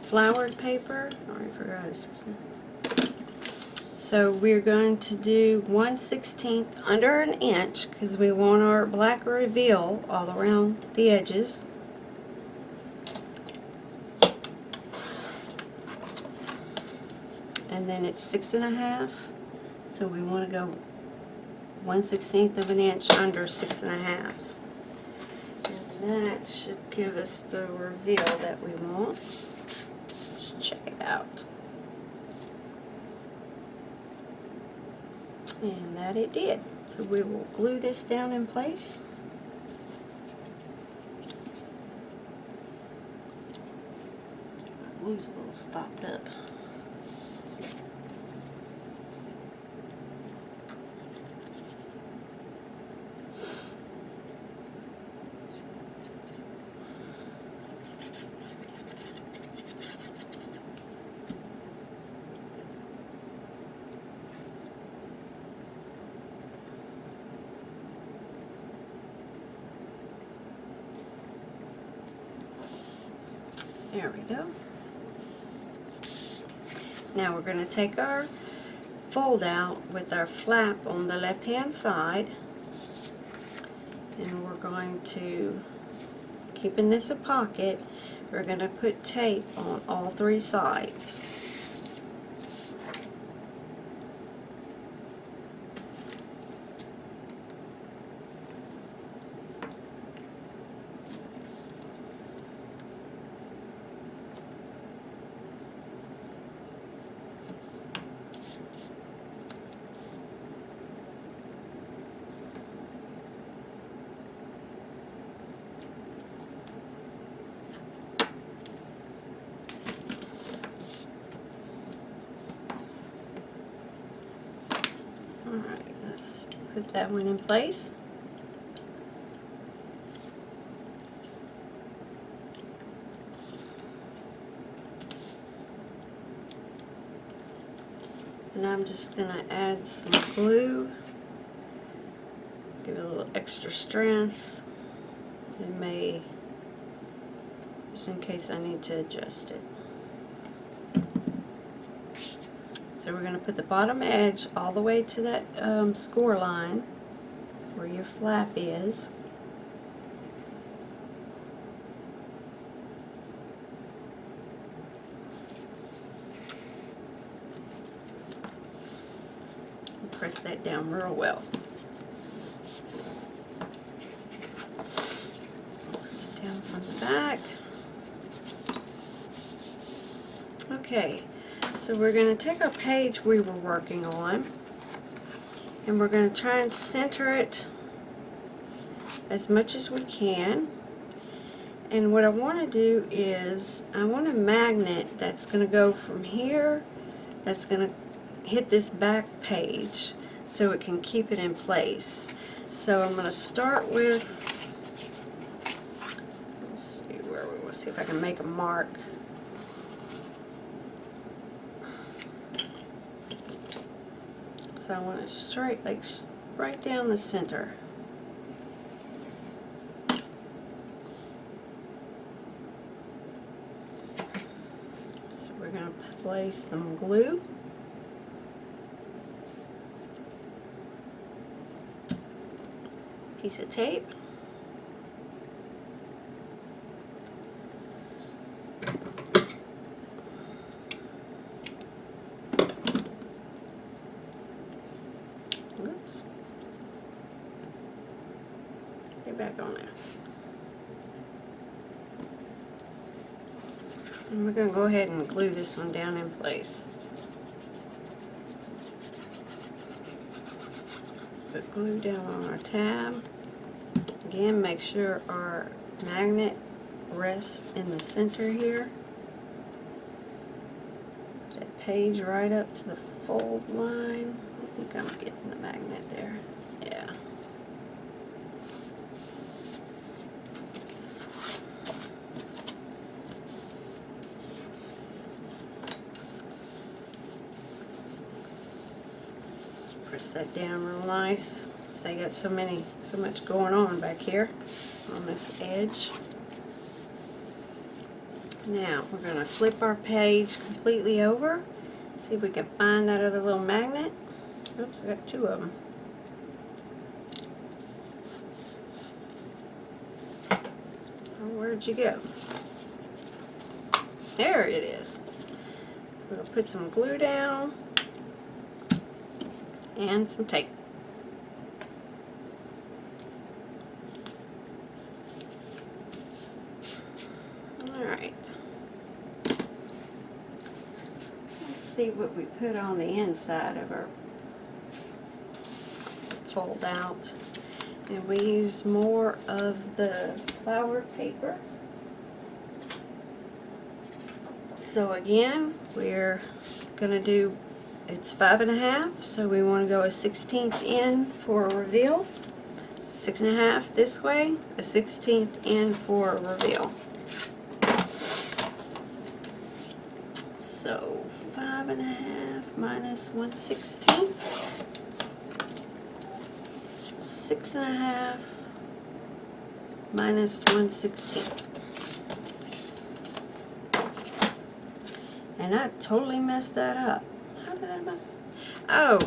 flowered paper. I already forgot it's 6. So we're going to do 1/16 under 1 inch because we want our black reveal all around the edges. And then it's 6.5, so we want to go 1/16 of an inch under 6.5. And that should give us the reveal that we want. Let's check it out. And that it did. So we will glue this down in place. My glue's a little stopped up. There we go. Now we're going to take our fold out with our flap on the left hand side, and we're going to, keeping this a pocket, we're going to put tape on all 3 sides. Alright, let's put that one in place. And I'm just going to add some glue, give it a little extra strength. It may, just in case I need to adjust it. So we're going to put the bottom edge all the way to that score line where your flap is. And press that down real well. Press it down from the back. Okay. So we're going to take our page we were working on and we're going to try and center it as much as we can. And what I want to do is I want a magnet that's going to go from here, that's going to hit this back page so it can keep it in place. So I'm going to start with, let's see where we will see if I can make a mark. So I want it straight, like right down the center. So we're going to place some glue. Piece of tape. Whoops. Get back on there. And we're going to go ahead and glue this one down in place. Put glue down on our tab. Again, make sure our magnet rests in the center here. That page right up to the fold line. I think I'm getting the magnet there. Yeah. Press that down real nice. So I got so much going on back here on this edge. Now we're going to flip our page completely over. See if we can find that other little magnet. Oops, I got 2 of them. Oh, where'd you go? There it is. We're going to put some glue down and some tape. Alright. Let's see what we put on the inside of our fold out. And we used more of the flower paper. So again, we're going to do, it's 5 1/2, so we want to go a 1/16 in for a reveal, 6 1/2 this way, a 1/16 in for a reveal. So 5 1/2 minus 1/16, 6 1/2 minus 1/16. And I totally messed that up. How did I mess? Oh,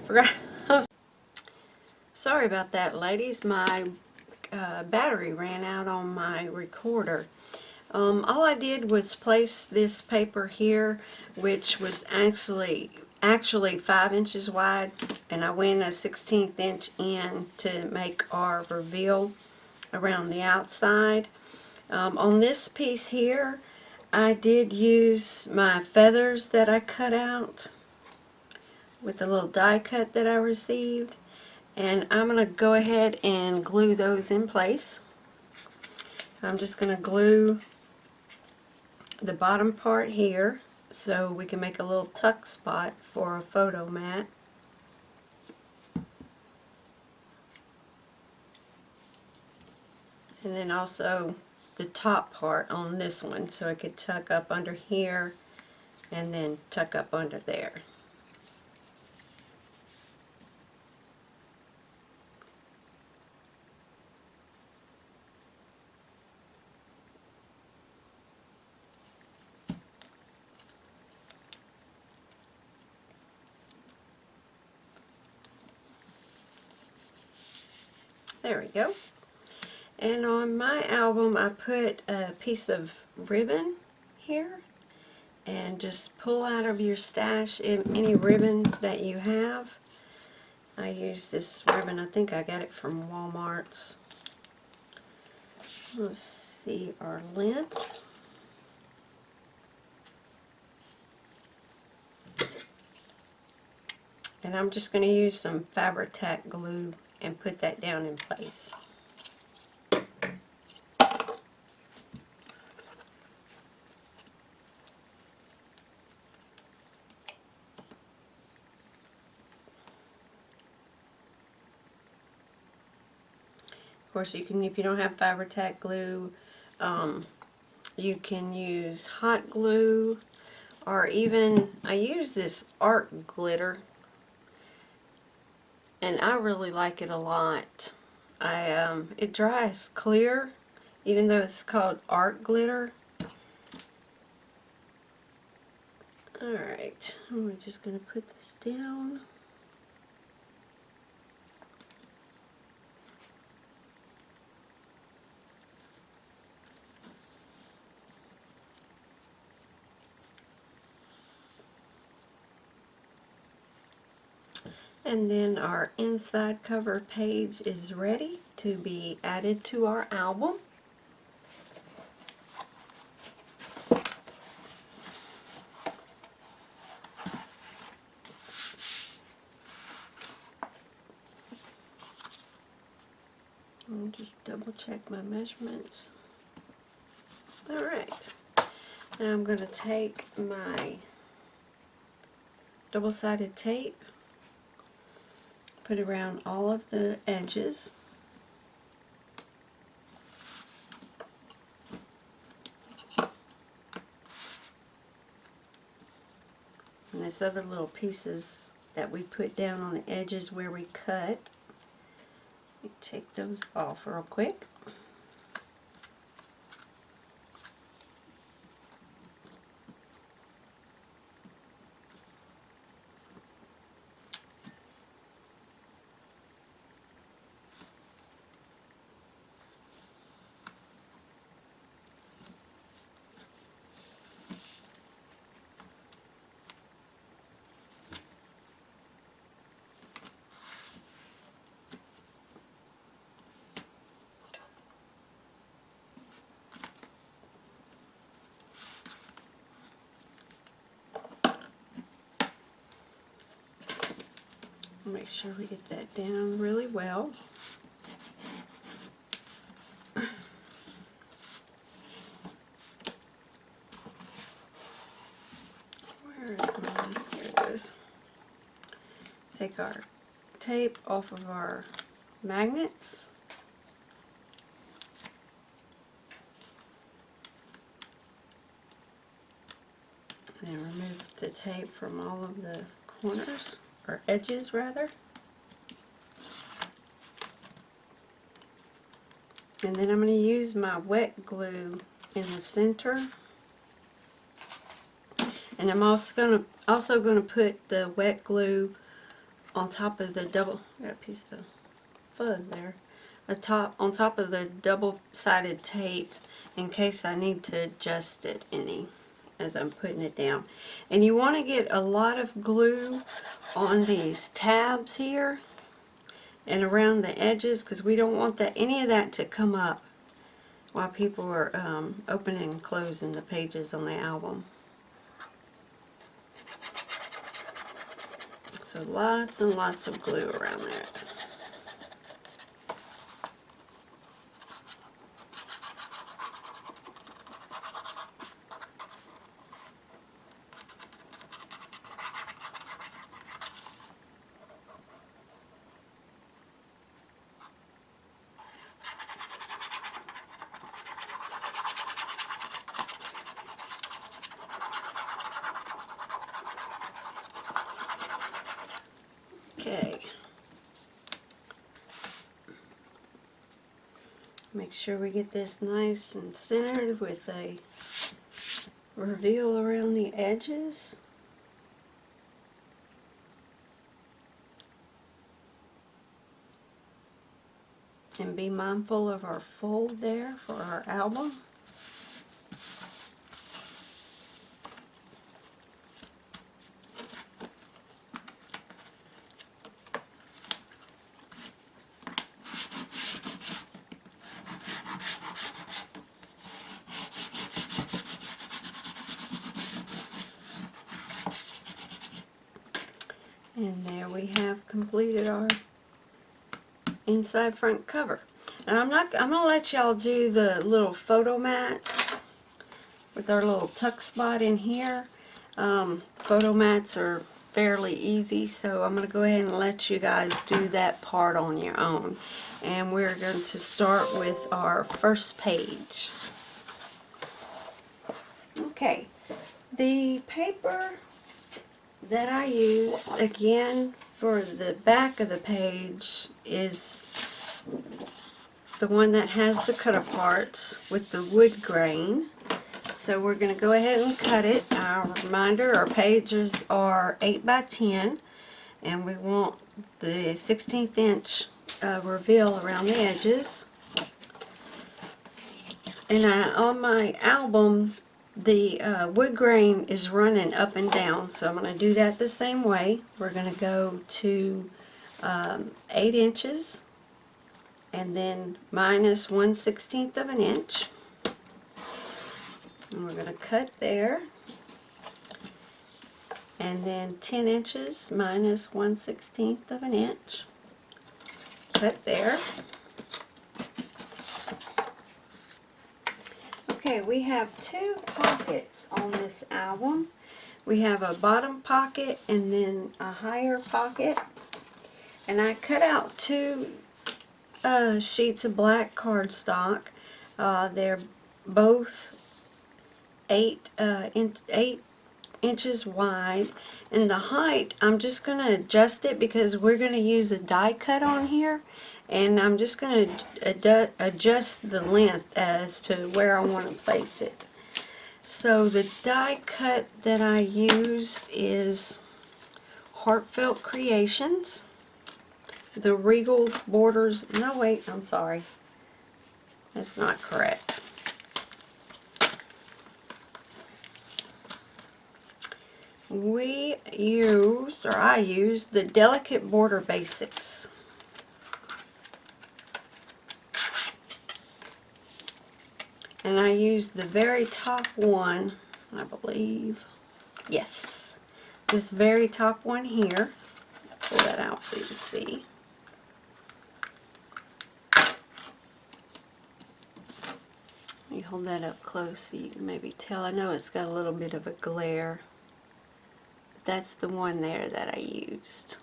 forgot. Sorry about that, ladies. My battery ran out on my recorder. All I did was place this paper here, which was actually 5 inches wide, and I went a 1/16 inch in to make our reveal around the outside. On this piece here, I did use my feathers that I cut out with the little die cut that I received, and I'm going to go ahead and glue those in place. I'm just going to glue the bottom part here so we can make a little tuck spot for a photo mat. And then also the top part on this one so it could tuck up under here and then tuck up under there. There we go. And on my album I put a piece of ribbon here, and just pull out of your stash any ribbon that you have. I use this ribbon, I think I got it from Walmart's. Let's see our length. And I'm just going to use some Fabri-Tac glue and put that down in place. Of course, you can, if you don't have Fabri-Tac glue, you can use hot glue, or even I use this art glitter, and I really like it a lot. It dries clear, even though it's called art glitter. Alright, I'm just going to put this down. And then our inside cover page is ready to be added to our album. I'll just double check my measurements. Alright, now I'm going to take my double-sided tape, put it around all of the edges. And there's other little pieces that we put down on the edges where we cut. Let me take those off real quick. Make sure we get that down really well. Where is mine? Here it is. Take our tape off of our magnets. And remove the tape from all of the corners, or edges rather. And then I'm going to use my wet glue in the center. And I'm also going to put the wet glue on top of the double, got a piece of fuzz there, on top of the double-sided tape in case I need to adjust it any as I'm putting it down. And you want to get a lot of glue on these tabs here and around the edges, because we don't want any of that to come up while people are opening and closing the pages on the album. So lots and lots of glue around there. Okay. Make sure we get this nice and centered with a reveal around the edges. And be mindful of our fold there for our album. And there we have completed our inside front cover. And I'm gonna let y'all do the little photo mats with our little tuck spot in here. Photo mats are fairly easy, so I'm gonna go ahead and let you guys do that part on your own. And we're going to start with our first page. Okay, the paper that I use again for the back of the page is the one that has the cut aparts with the wood grain. So we're going to go ahead and cut it. Our reminder, our pages are 8 by 10, and we want the 1/16 inch reveal around the edges. And on my album, the wood grain is running up and down, so I'm going to do that the same way. We're going to go to 8 inches and then minus 1/16 of an inch. And we're going to cut there. And then 10 inches minus 1/16 of an inch. Cut there. Okay, we have 2 pockets on this album. We have a bottom pocket and then a higher pocket. And I cut out 2 sheets of black cardstock. They're both 8 inches wide. And the height, I'm just going to adjust it because we're going to use a die cut on here. And I'm just going to adjust the length as to where I want to place it. So the die cut that I used is Heartfelt Creations. The Regal Borders, no wait, I'm sorry. That's not correct. I used the Delicate Border Basics. And I used the very top one, I believe. Yes. This very top one here. Pull that out for you to see. Let me hold that up close so you can maybe tell. I know it's got a little bit of a glare. But that's the one there that I used.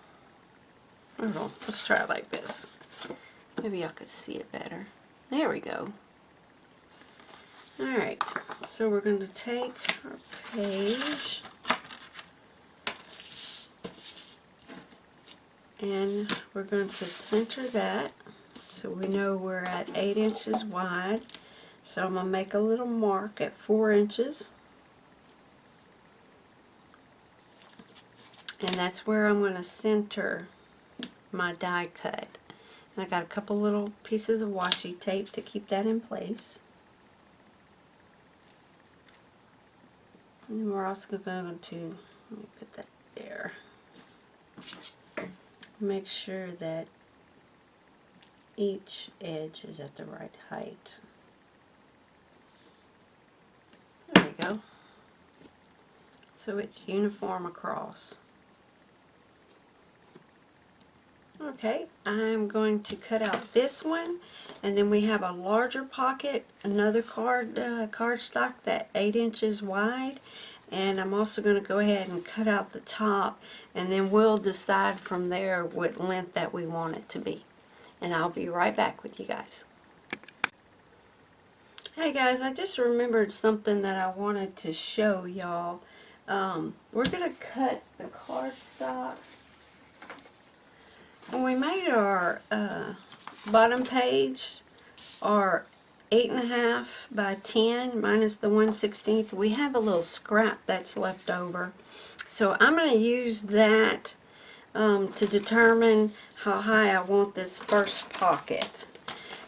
I don't know. Let's try it like this. Maybe y'all could see it better. There we go. Alright, so we're going to take our page and we're going to center that so we know we're at 8 inches wide. So I'm going to make a little mark at 4 inches. And that's where I'm going to center my die cut. I got a couple little pieces of washi tape to keep that in place. And we're also going to, let me put that there, make sure that each edge is at the right height. There we go. So it's uniform across. Okay, I'm going to cut out this one, and then we have a larger pocket, another cardstock that 8 inches wide, and I'm also going to go ahead and cut out the top, and then we'll decide from there what length that we want it to be. And I'll be right back with you guys. Hey guys, I just remembered something that I wanted to show y'all. We're going to cut the cardstock. When we made our bottom page, our 8.5 by 10 minus the 1/16, we have a little scrap that's left over. So I'm going to use that to determine how high I want this first pocket.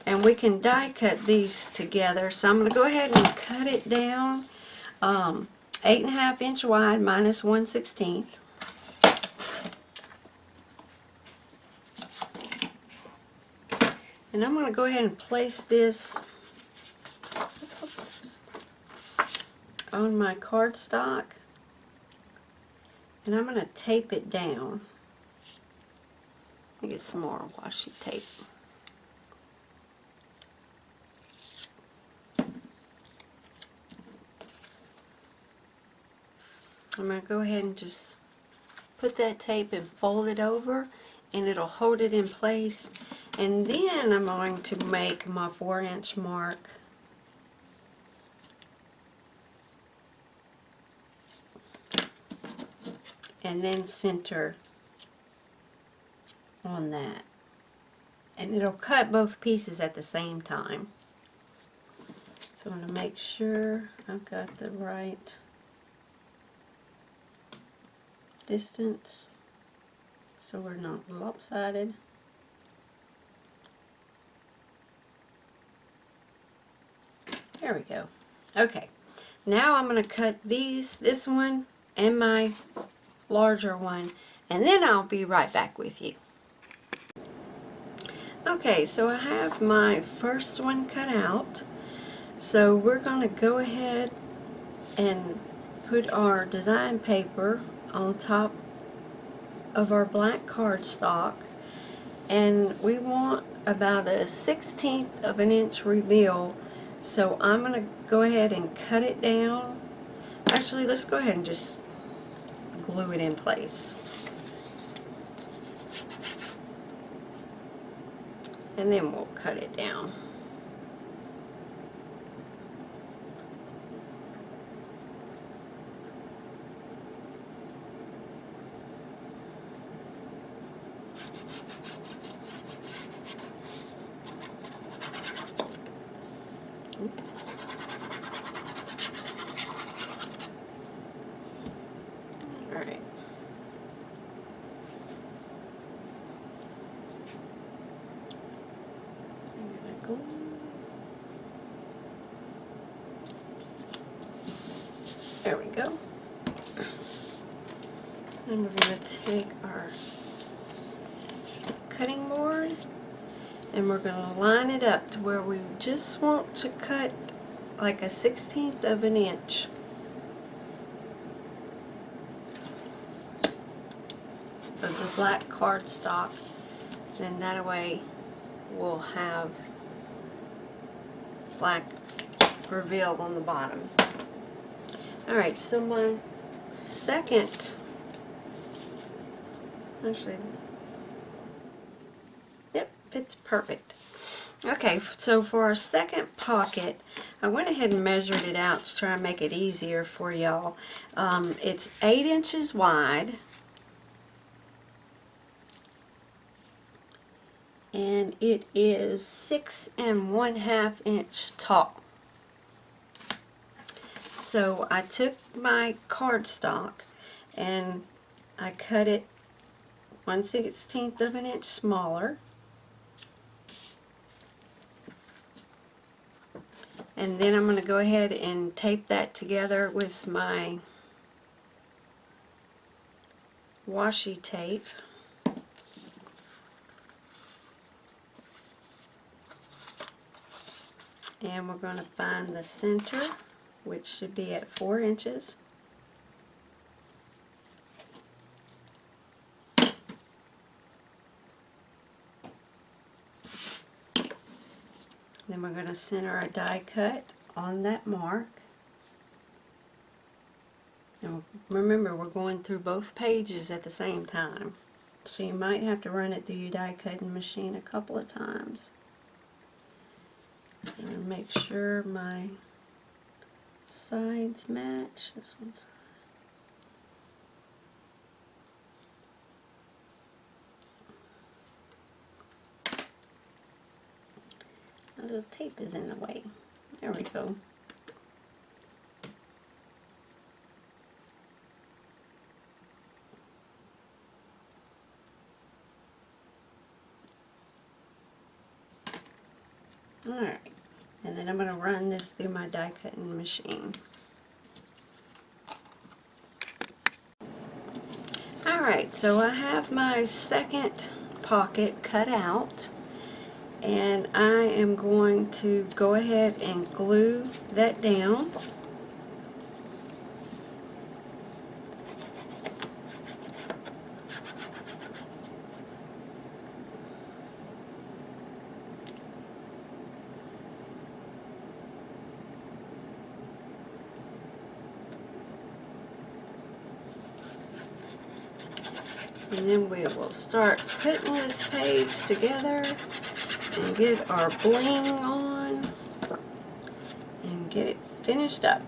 And we can die cut these together. So I'm going to go ahead and cut it down 8.5 inch wide minus 1/16. And I'm going to go ahead and place this on my cardstock, and I'm going to tape it down. Let me get some more washi tape. I'm going to go ahead and just put that tape and fold it over, and it'll hold it in place. And then I'm going to make my 4-inch mark. And then center on that. And it'll cut both pieces at the same time. So I'm going to make sure I've got the right distance so we're not lopsided. There we go. Okay, now I'm going to cut this one and my larger one, and then I'll be right back with you. Okay, so I have my first one cut out. So we're going to go ahead and put our design paper on top of our black cardstock, and we want about a 1/16 of an inch reveal. So I'm going to go ahead and cut it down. Actually, let's go ahead and just glue it in place. And then we'll cut it down. Alright. There we go. And we're going to take our cutting board and we're going to line it up to where we just want to cut like a 1/16 of an inch. Of the black cardstock. Then that way we'll have black reveal on the bottom. Alright, so my second, actually, yep, fits perfect. Okay, so for our second pocket, I went ahead and measured it out to try and make it easier for y'all. It's 8 inches wide, and it is 6 1/2 inch tall. So I took my cardstock and I cut it 1/16 of an inch smaller, And then I'm going to go ahead and tape that together with my washi tape. And we're going to find the center, which should be at 4 inches. Then we're going to center our die cut on that mark. And remember, we're going through both pages at the same time, so you might have to run it through your die cutting machine a couple of times. And make sure my sides match. This one's a little tape is in the way. There we go. Alright, and then I'm going to run this through my die cutting machine. Alright, so I have my second pocket cut out, and I am going to go ahead and glue that down. And then we will start putting this page together and get our bling on and get it finished up.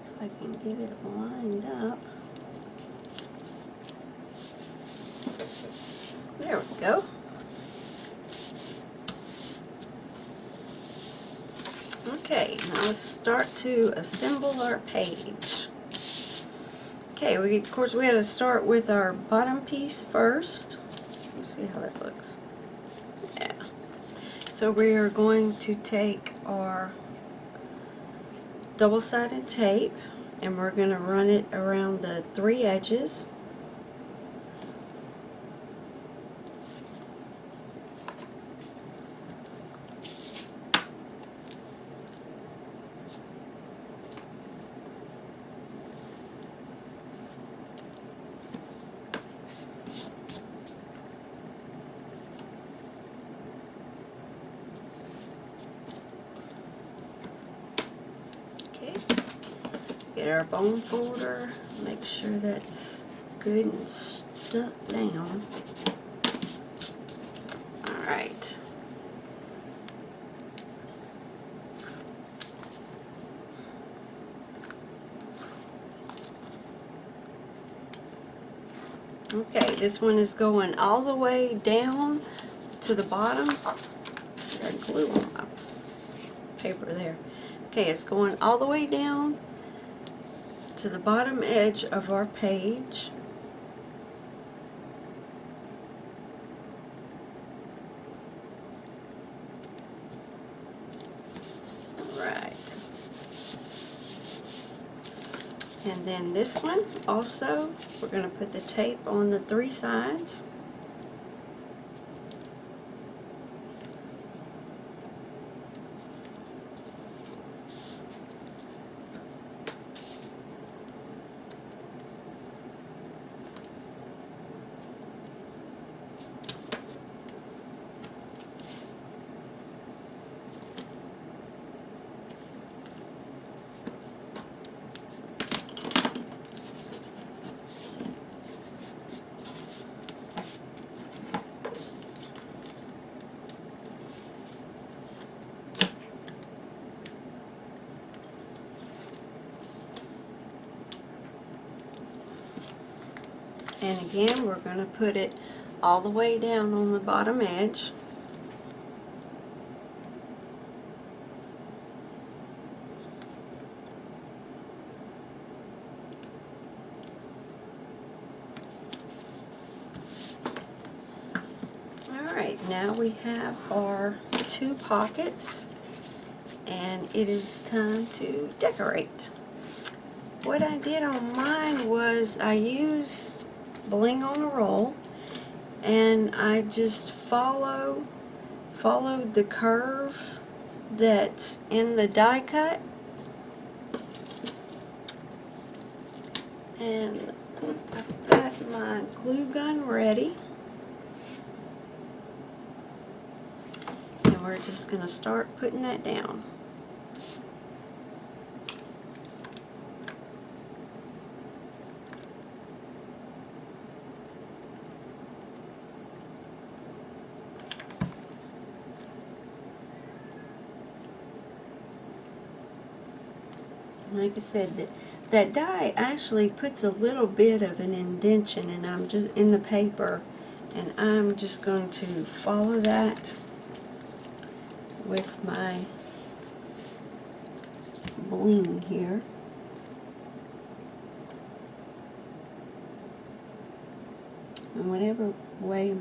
If I can get it lined up. There we go. Okay, now let's start to assemble our page. Okay, of course we had to start with our bottom piece first. Let's see how that looks. Yeah. So we are going to take our double-sided tape and we're going to run it around the 3 edges. Get our bone folder, make sure that's good and stuck down. Alright. Okay, this one is going all the way down to the bottom. I got glue on my paper there. Okay, it's going all the way down to the bottom edge of our page. Right. And then this one also, we're going to put the tape on the 3 sides. And again, we're going to put it all the way down on the bottom edge. now we have our 2 pockets, and it is time to decorate. What I did on mine was I used bling on a roll, and I just followed the curve that's in the die cut, and I've got my glue gun ready, and we're just going to start putting that down. Like I said, that die actually puts a little bit of an indentation, and I'm just in the paper, and I'm just going to follow that with my bling here. And whatever way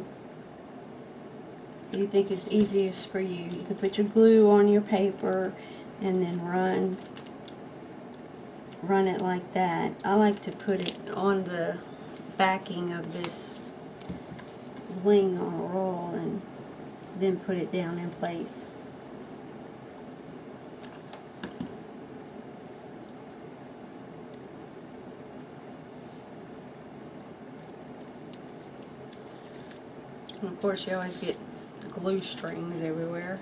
you think is easiest for you, you can put your glue on your paper and then run it like that. I like to put it on the backing of this bling on a roll and then put it down in place. And of course you always get glue strings everywhere.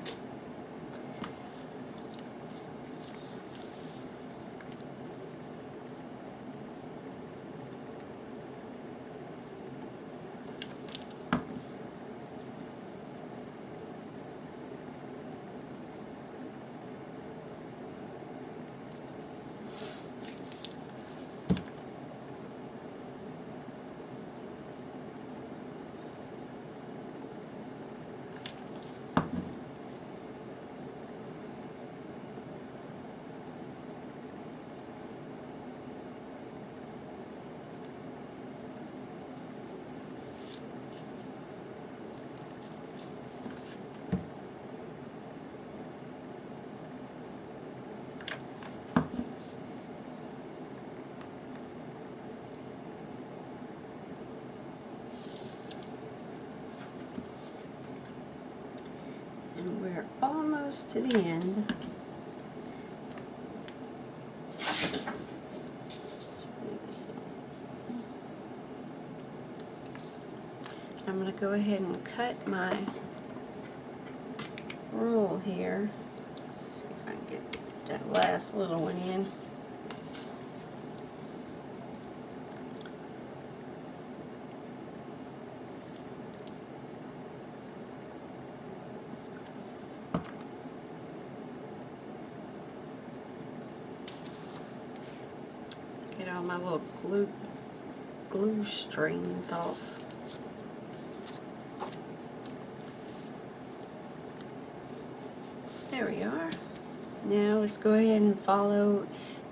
And we're almost to the end. I'm going to go ahead and cut my roll here. Let's see if I can get that last little one in. Get all my little glue strings off. There we are. Now let's go ahead and follow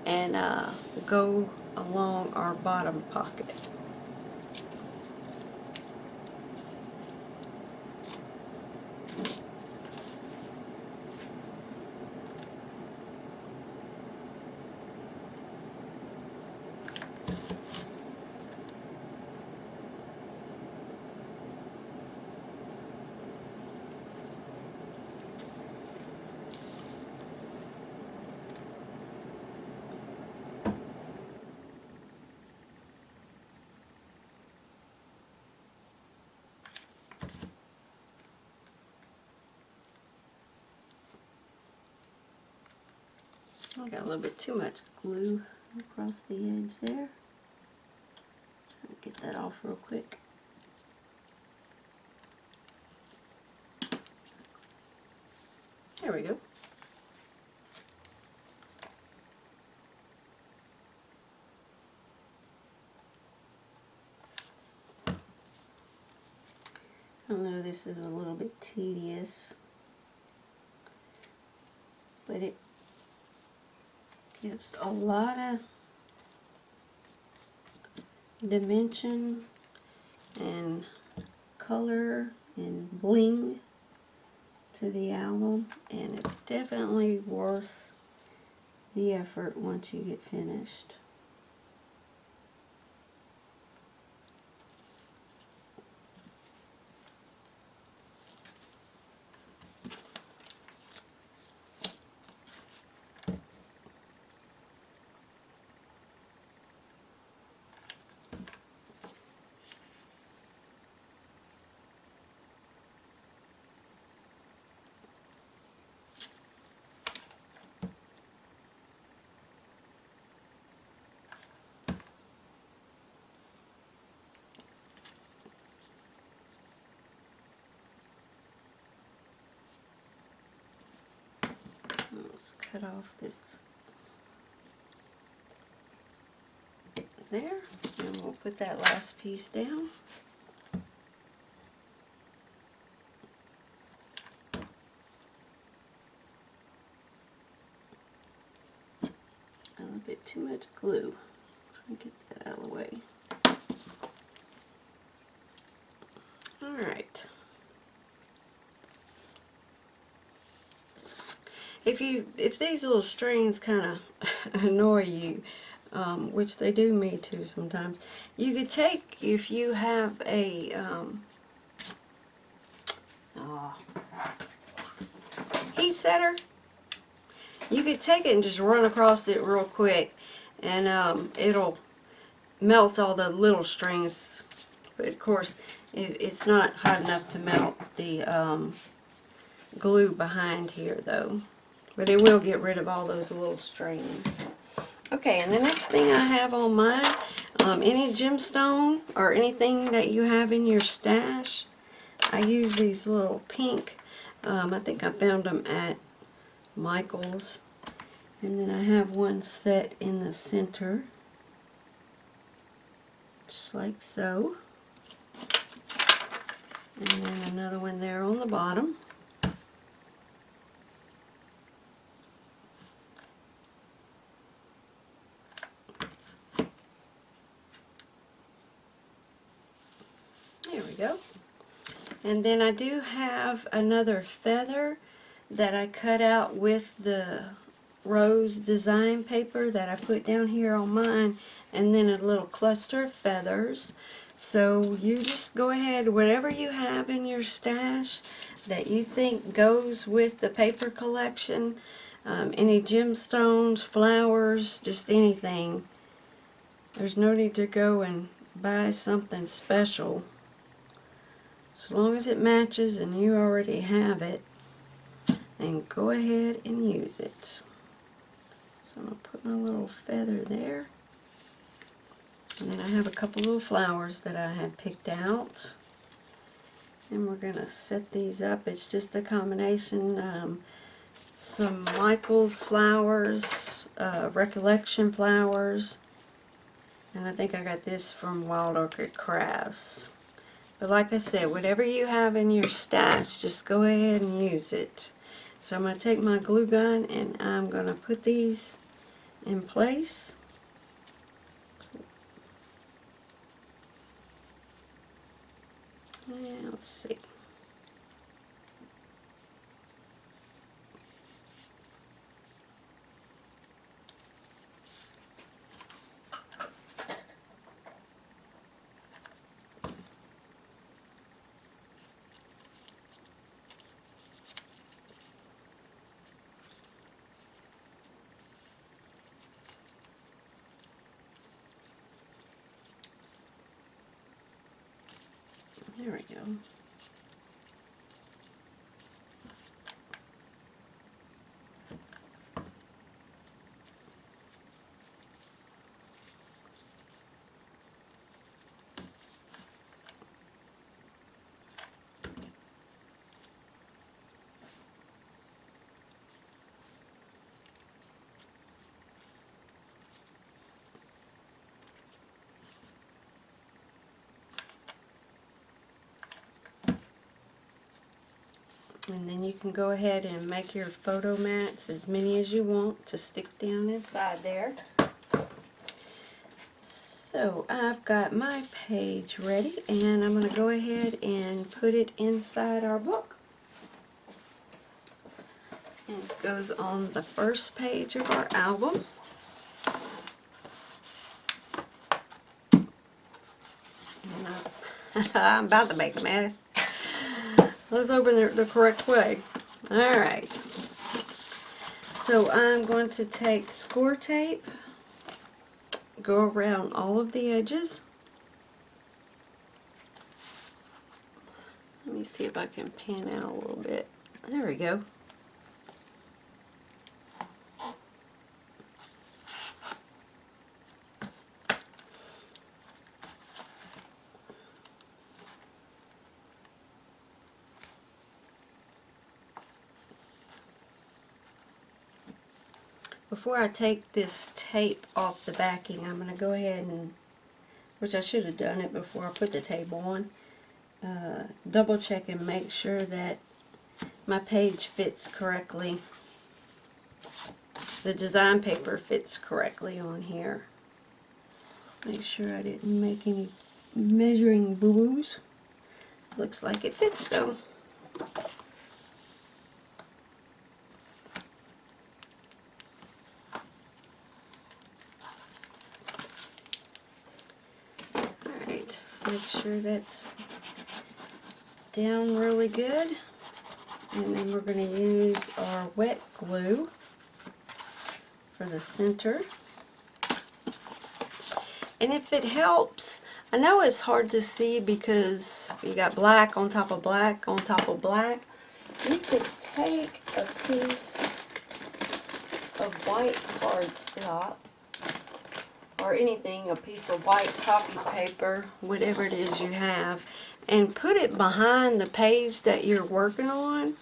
and go along our bottom pocket. I got a little bit too much glue across the edge there. Try to get that off real quick. There we go. I know this is a little bit tedious, but it gives a lot of dimension and color and bling to the album, and it's definitely worth the effort once you get finished. Let's cut off this there, and we'll put that last piece down. A little bit too much glue. Try to get that out of the way. Alright. If these little strings kind of annoy you, which they do me too sometimes, you could take, if you have a heat setter, you could take it and just run across it real quick, and it'll melt all the little strings. But of course, it's not hot enough to melt the glue behind here though. But it will get rid of all those little strings. Okay, and the next thing I have on mine, any gemstone or anything that you have in your stash, I use these little pink, I think I found them at Michael's. And then I have one set in the center, just like so. And then another one there on the bottom. There we go. And then I do have another feather that I cut out with the rose design paper that I put down here on mine, and then a little cluster of feathers. So you just go ahead, whatever you have in your stash that you think goes with the paper collection, any gemstones, flowers, just anything. There's no need to go and buy something special. As long as it matches and you already have it, then go ahead and use it. So I'm going to put my little feather there. And then I have a couple little flowers that I had picked out. And we're going to set these up. It's just a combination, some Michael's flowers, Recollection flowers. And I think I got this from Wild Orchid Crafts. But like I said, whatever you have in your stash, just go ahead and use it. So I'm going to take my glue gun and I'm going to put these in place. And let's see. There we go. And then you can go ahead and make your photo mats as many as you want to stick down inside there. So I've got my page ready, and I'm going to go ahead and put it inside our book. And it goes on the first page of our album. I'm about to make a mess. Let's open it the correct way. Alright. So I'm going to take score tape, go around all of the edges. Let me see if I can pan out a little bit. There we go. Before I take this tape off the backing, I'm going to go ahead and, which I should have done it before I put the tape on, double check and make sure that my page fits correctly. The design paper fits correctly on here. Make sure I didn't make any measuring boo-boos. Looks like it fits though. Alright, so make sure that's down really good. And then we're going to use our wet glue for the center. And if it helps, I know it's hard to see because you got black on top of black on top of black. You could take a piece of white cardstock or anything, a piece of white copy paper, whatever it is you have, and put it behind the page that you're working on.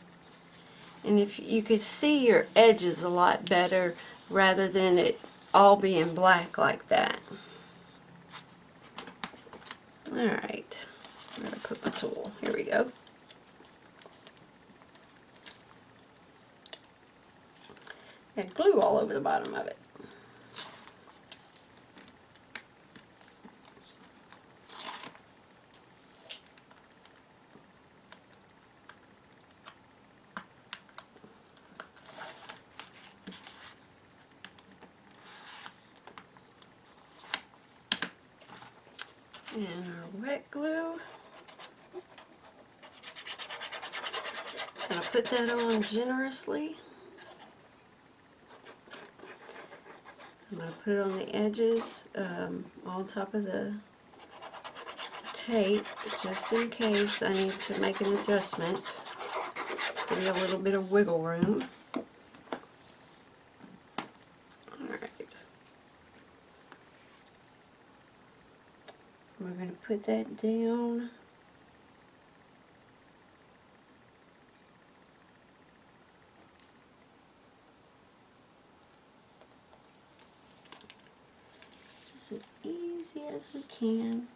And if you could see your edges a lot better rather than it all being black like that. Alright, I'm going to put my tool. Here we go. And glue all over the bottom of it. And our wet glue. And I'll put that on generously. I'm going to put it on the edges, on top of the tape, just in case I need to make an adjustment. Give me a little bit of wiggle room. Alright. We're going to put that down. Just as easy as we can.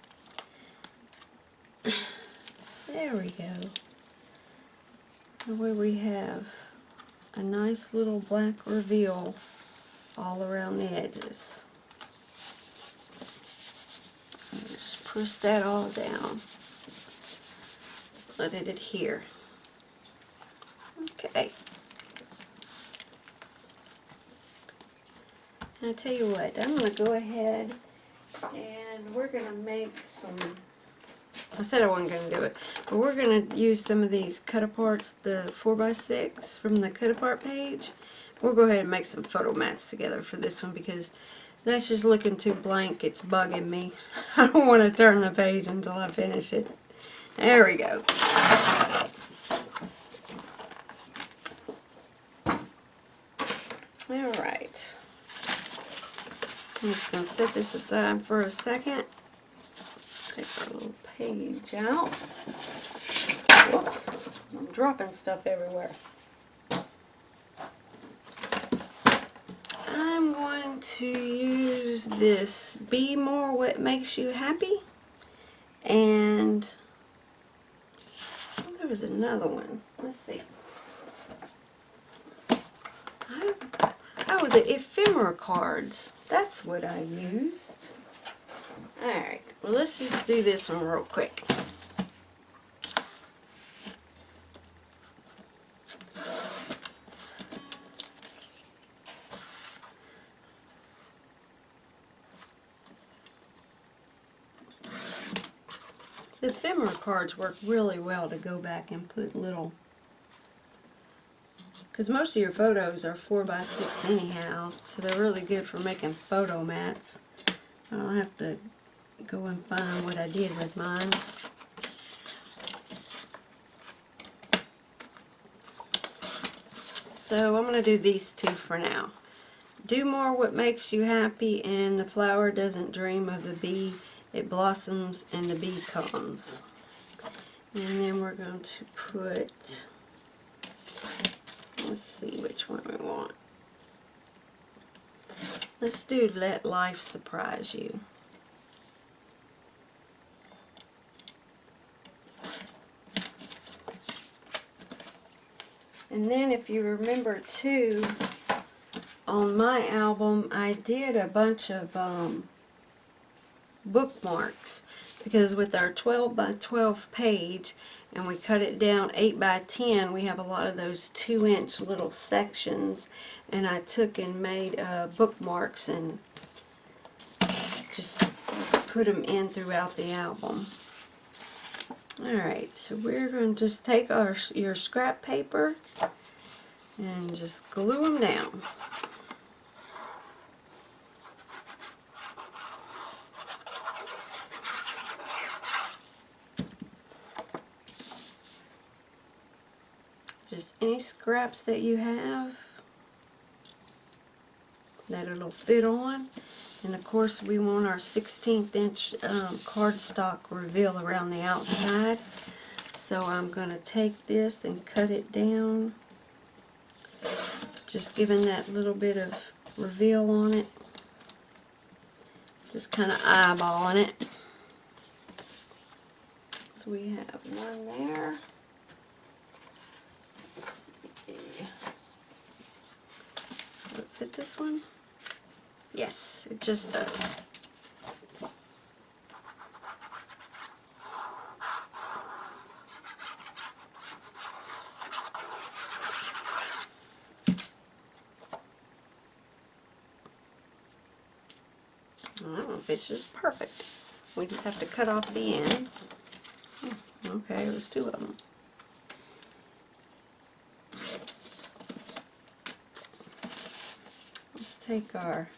There we go. Where we have a nice little black reveal all around the edges. Just push that all down. Let it adhere. Okay. And I tell you what, I'm going to go ahead and we're going to make some, I said I wasn't going to do it, but we're going to use some of these cut-aparts, the 4x6 from the cut-apart page. We'll go ahead and make some photo mats together for this one because that's just looking too blank. It's bugging me. I don't want to turn the page until I finish it. There we go. Alright. I'm just going to set this aside for a second. Take our little page out. Whoops. I'm dropping stuff everywhere. I'm going to use this Be More What Makes You Happy. And there was another one. Let's see. Oh, the ephemera cards. That's what I used. Alright, well let's just do this one real quick. The ephemera cards work really well to go back and put little, because most of your photos are 4x6 anyhow, so they're really good for making photo mats. I'll have to go and find what I did with mine. So I'm going to do these two for now. Do more what makes you happy, and the flower doesn't dream of the bee. It blossoms and the bee comes. And then we're going to put, let's see which one we want. Let's do Let Life Surprise You. And then if you remember too, on my album I did a bunch of bookmarks, because with our 12 by 12 page and we cut it down 8 by 10, we have a lot of those 2-inch little sections, and I took and made bookmarks and just put them in throughout the album. Alright, so we're going to just take your scrap paper and just glue them down. Just any scraps that you have that it'll fit on. And of course we want our 16th inch cardstock reveal around the outside. So I'm going to take this and cut it down, just giving that little bit of reveal on it. Just kind of eyeballing it. So we have one there. Will it fit this one? Yes, it just does. I don't know if it's just perfect. We just have to cut off the end. Okay, it was 2 of them. Let's take our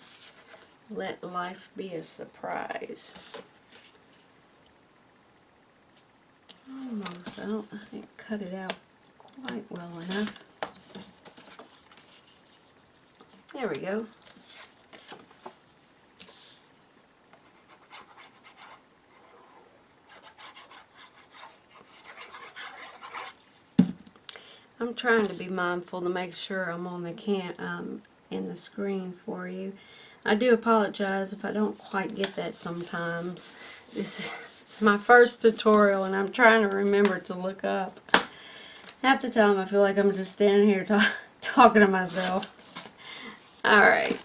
Let Life Be a Surprise. Almost. I didn't cut it out quite well enough. There we go. I'm trying to be mindful to make sure I'm on the in the screen for you. I do apologize if I don't quite get that sometimes. This is my first tutorial and I'm trying to remember to look up. Half the time I feel like I'm just standing here talking to myself. Alright.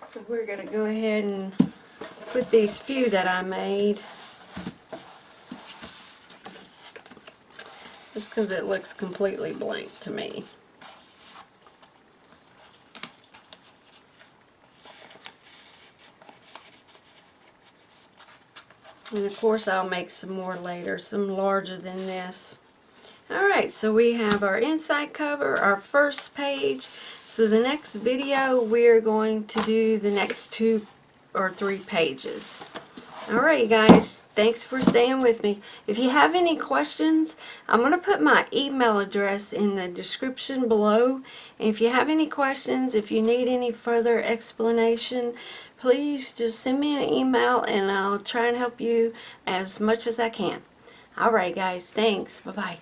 So we're going to go ahead and put these few that I made. Just because it looks completely blank to me. And of course I'll make some more later, some larger than this. Alright, so we have our inside cover, our first page. So the next video we're going to do the next 2 or 3 pages. Alright guys, thanks for staying with me. If you have any questions, I'm going to put my email address in the description below. And if you have any questions, if you need any further explanation, please just send me an email and I'll try and help you as much as I can. Alright guys, thanks. Bye-bye.